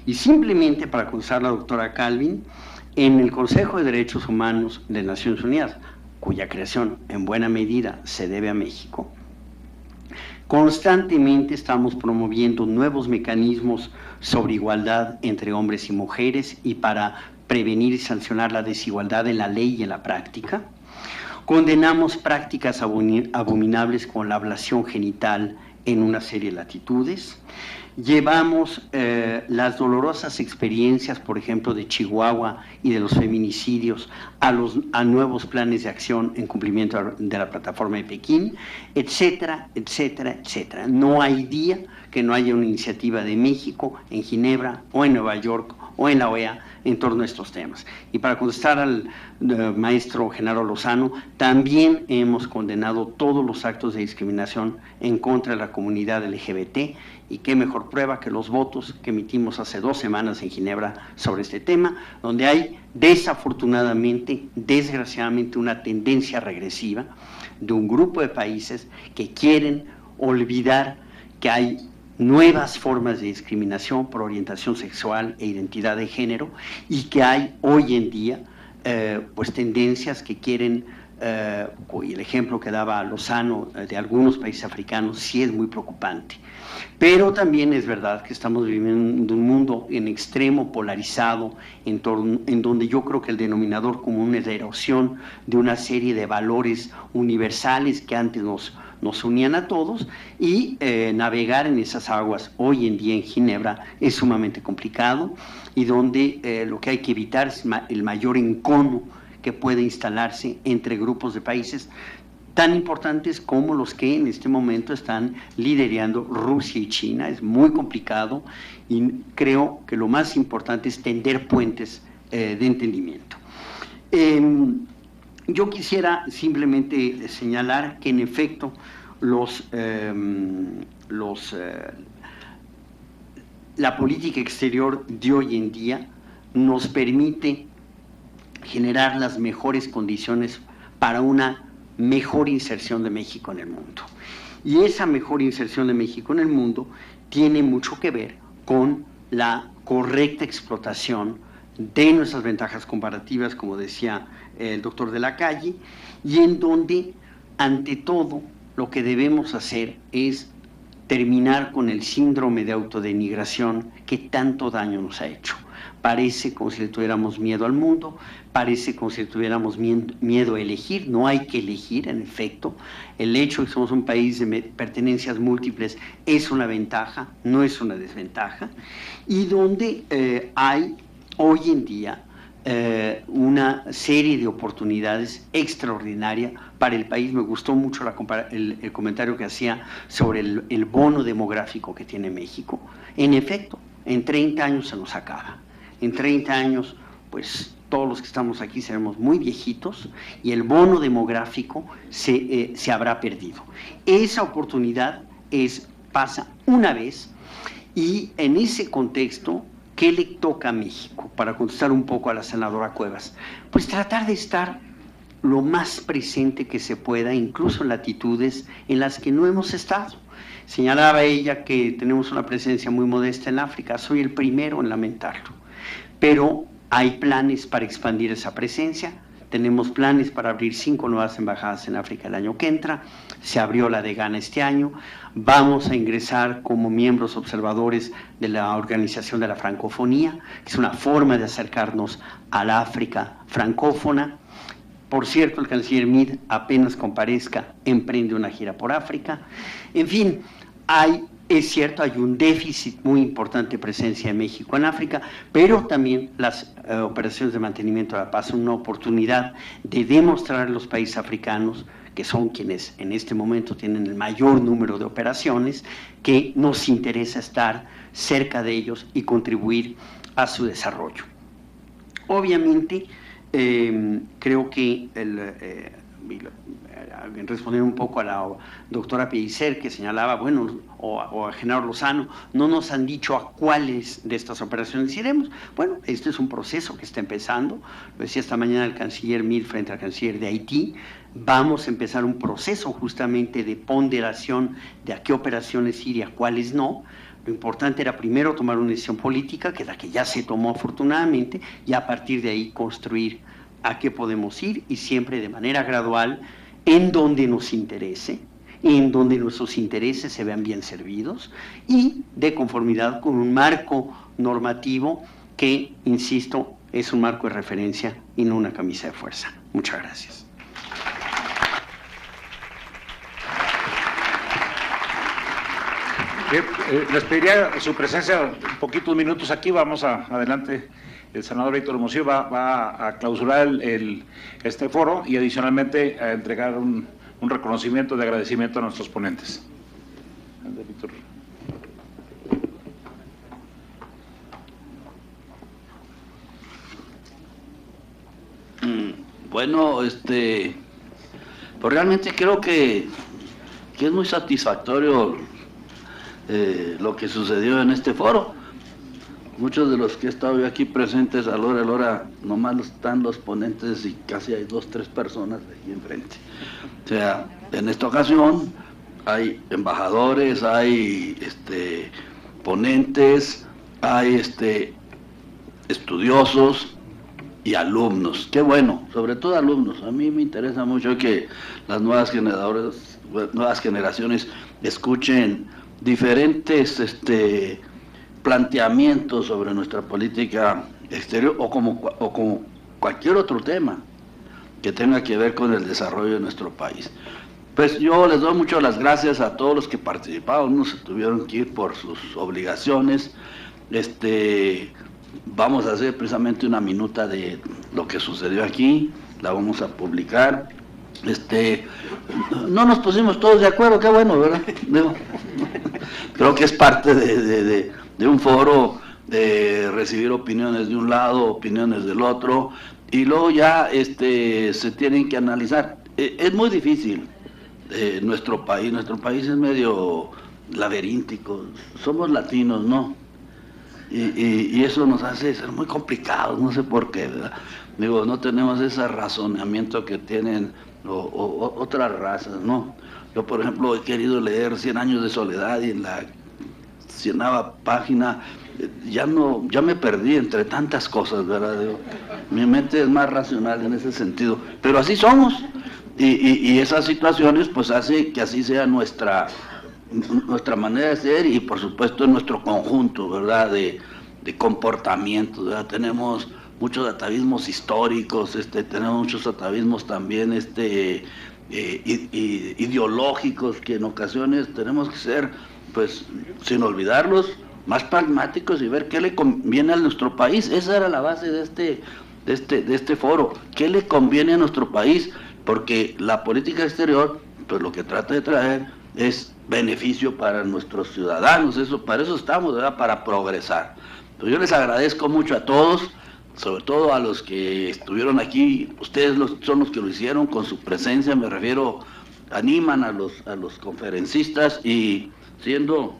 Y simplemente para contestar a la doctora Calvin, en el Consejo de Derechos Humanos de Naciones Unidas, cuya creación en buena medida se debe a México, constantemente estamos promoviendo nuevos mecanismos sobre igualdad entre hombres y mujeres y para prevenir y sancionar la desigualdad en la ley y en la práctica. Condenamos prácticas abominables como la ablación genital en una serie de latitudes. Llevamos las dolorosas experiencias, por ejemplo, de Chihuahua y de los feminicidios a nuevos planes de acción en cumplimiento de la plataforma de Pekín, etcétera, etcétera, etcétera. No hay día que no haya una iniciativa de México en Ginebra o en Nueva York o en la OEA en torno a estos temas. Y para contestar al maestro Genaro Lozano, también hemos condenado todos los actos de discriminación en contra de la comunidad LGBT, y qué mejor prueba que los votos que emitimos hace 2 semanas en Ginebra sobre este tema, donde hay desafortunadamente, desgraciadamente, una tendencia regresiva de un grupo de países que quieren olvidar que hay nuevas formas de discriminación por orientación sexual e identidad de género, y que hay hoy en día pues tendencias que quieren, y el ejemplo que daba Lozano de algunos países africanos sí es muy preocupante. Pero también es verdad que estamos viviendo un mundo en extremo polarizado, en donde yo creo que el denominador común es la erosión de una serie de valores universales que antes nos unían a todos, y navegar en esas aguas hoy en día en Ginebra es sumamente complicado, y donde lo que hay que evitar es el mayor encono que puede instalarse entre grupos de países tan importantes como los que en este momento están liderando Rusia y China. Es muy complicado, y creo que lo más importante es tender puentes de entendimiento. Yo quisiera simplemente señalar que en efecto la política exterior de hoy en día nos permite generar las mejores condiciones para una mejor inserción de México en el mundo. Y esa mejor inserción de México en el mundo tiene mucho que ver con la correcta explotación de nuestras ventajas comparativas, como decía el doctor de la Calle, y en donde, ante todo, lo que debemos hacer es terminar con el síndrome de autodenigración que tanto daño nos ha hecho. Parece como si le tuviéramos miedo al mundo, parece como si le tuviéramos miedo a elegir. No hay que elegir, en efecto. El hecho de que somos un país de pertenencias múltiples es una ventaja, no es una desventaja, y donde hay hoy en día una serie de oportunidades extraordinarias para el país. Me gustó mucho el comentario que hacía sobre el bono demográfico que tiene México. En efecto, en 30 años se nos acaba. En 30 años, pues todos los que estamos aquí seremos muy viejitos, y el bono demográfico se habrá perdido. Esa oportunidad pasa una vez, y en ese contexto, ¿qué le toca a México? Para contestar un poco a la senadora Cuevas, pues tratar de estar lo más presente que se pueda, incluso en latitudes en las que no hemos estado. Señalaba ella que tenemos una presencia muy modesta en África. Soy el primero en lamentarlo, pero hay planes para expandir esa presencia. Tenemos planes para abrir 5 nuevas embajadas en África el año que entra. Se abrió la de Ghana este año. Vamos a ingresar como miembros observadores de la Organización de la Francofonía, que es una forma de acercarnos a la África francófona. Por cierto, el canciller Meade, apenas comparezca, emprende una gira por África. En fin, es cierto, hay un déficit muy importante de presencia de México en África, pero también las operaciones de mantenimiento de la paz son una oportunidad de demostrar a los países africanos, que son quienes en este momento tienen el mayor número de operaciones, que nos interesa estar cerca de ellos y contribuir a su desarrollo. Obviamente, creo que responder un poco a la doctora Pellicer, que señalaba, bueno, o a Genaro Lozano, no nos han dicho a cuáles de estas operaciones iremos. Bueno, este es un proceso que está empezando, lo decía esta mañana el canciller Meade frente al canciller de Haití. Vamos a empezar un proceso justamente de ponderación de a qué operaciones ir y a cuáles no. Lo importante era primero tomar una decisión política, que es la que ya se tomó afortunadamente, y a partir de ahí construir a qué podemos ir, y siempre de manera gradual, en donde nos interese, en donde nuestros intereses se vean bien servidos, y de conformidad con un marco normativo que, insisto, es un marco de referencia y no una camisa de fuerza. Muchas gracias. Bien, les pediría su presencia un poquitos minutos aquí. Vamos adelante. El senador Víctor Hermosillo va a clausurar este foro y adicionalmente a entregar un reconocimiento de agradecimiento a nuestros ponentes. Adelante, Víctor. Bueno, pues realmente creo que es muy satisfactorio lo que sucedió en este foro. Muchos de los que he estado yo aquí presentes a la hora nomás están los ponentes y casi hay 2 o 3 personas aquí enfrente. O sea, en esta ocasión hay embajadores, hay ponentes, hay estudiosos y alumnos. Qué bueno, sobre todo alumnos. A mí me interesa mucho que las nuevas generaciones escuchen diferentes planteamientos sobre nuestra política exterior o como cualquier otro tema que tenga que ver con el desarrollo de nuestro país. Pues yo les doy mucho las gracias a todos los que participaron. Unos se tuvieron que ir por sus obligaciones. Vamos a hacer precisamente una minuta de lo que sucedió aquí, la vamos a publicar. No nos pusimos todos de acuerdo, qué bueno, ¿verdad? Creo que es parte de un foro, de recibir opiniones de un lado, opiniones del otro, y luego ya se tienen que analizar. Es muy difícil nuestro país es medio laberíntico, somos latinos, ¿no? Y eso nos hace ser muy complicados, no sé por qué, ¿verdad? Digo, no tenemos ese razonamiento que tienen otras razas, ¿no? Yo, por ejemplo, he querido leer 100 años de soledad y en la 100ª página ya me perdí entre tantas cosas, ¿verdad? Digo, mi mente es más racional en ese sentido, pero así somos, y esas situaciones pues hace que así sea nuestra manera de ser y por supuesto nuestro conjunto, ¿verdad? De comportamientos, ¿verdad? Tenemos muchos atavismos históricos, tenemos muchos atavismos también ideológicos, que en ocasiones tenemos que ser, pues, sin olvidarlos, más pragmáticos y ver qué le conviene a nuestro país. Esa era la base de este foro. ¿Qué le conviene a nuestro país? Porque la política exterior, pues lo que trata de traer es beneficio para nuestros ciudadanos. Para eso estamos, ¿verdad? Para progresar. Pues yo les agradezco mucho a todos, sobre todo a los que estuvieron aquí. Ustedes son los que lo hicieron con su presencia, me refiero, animan a los conferencistas, y siendo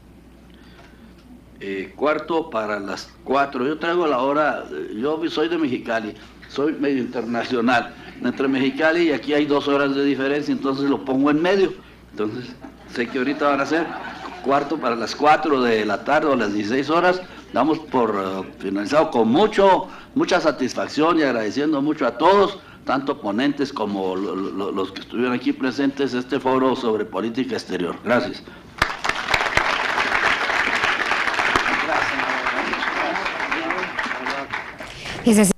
cuarto para las 4, yo traigo la hora, yo soy de Mexicali, soy medio internacional, entre Mexicali y aquí hay 2 horas de diferencia, entonces lo pongo en medio. Entonces sé que ahorita van a ser cuarto para las 4 de la tarde o las 16 horas, damos por finalizado con mucha satisfacción y agradeciendo mucho a todos tanto ponentes como los que estuvieron aquí presentes, este foro sobre política exterior. Gracias. Ese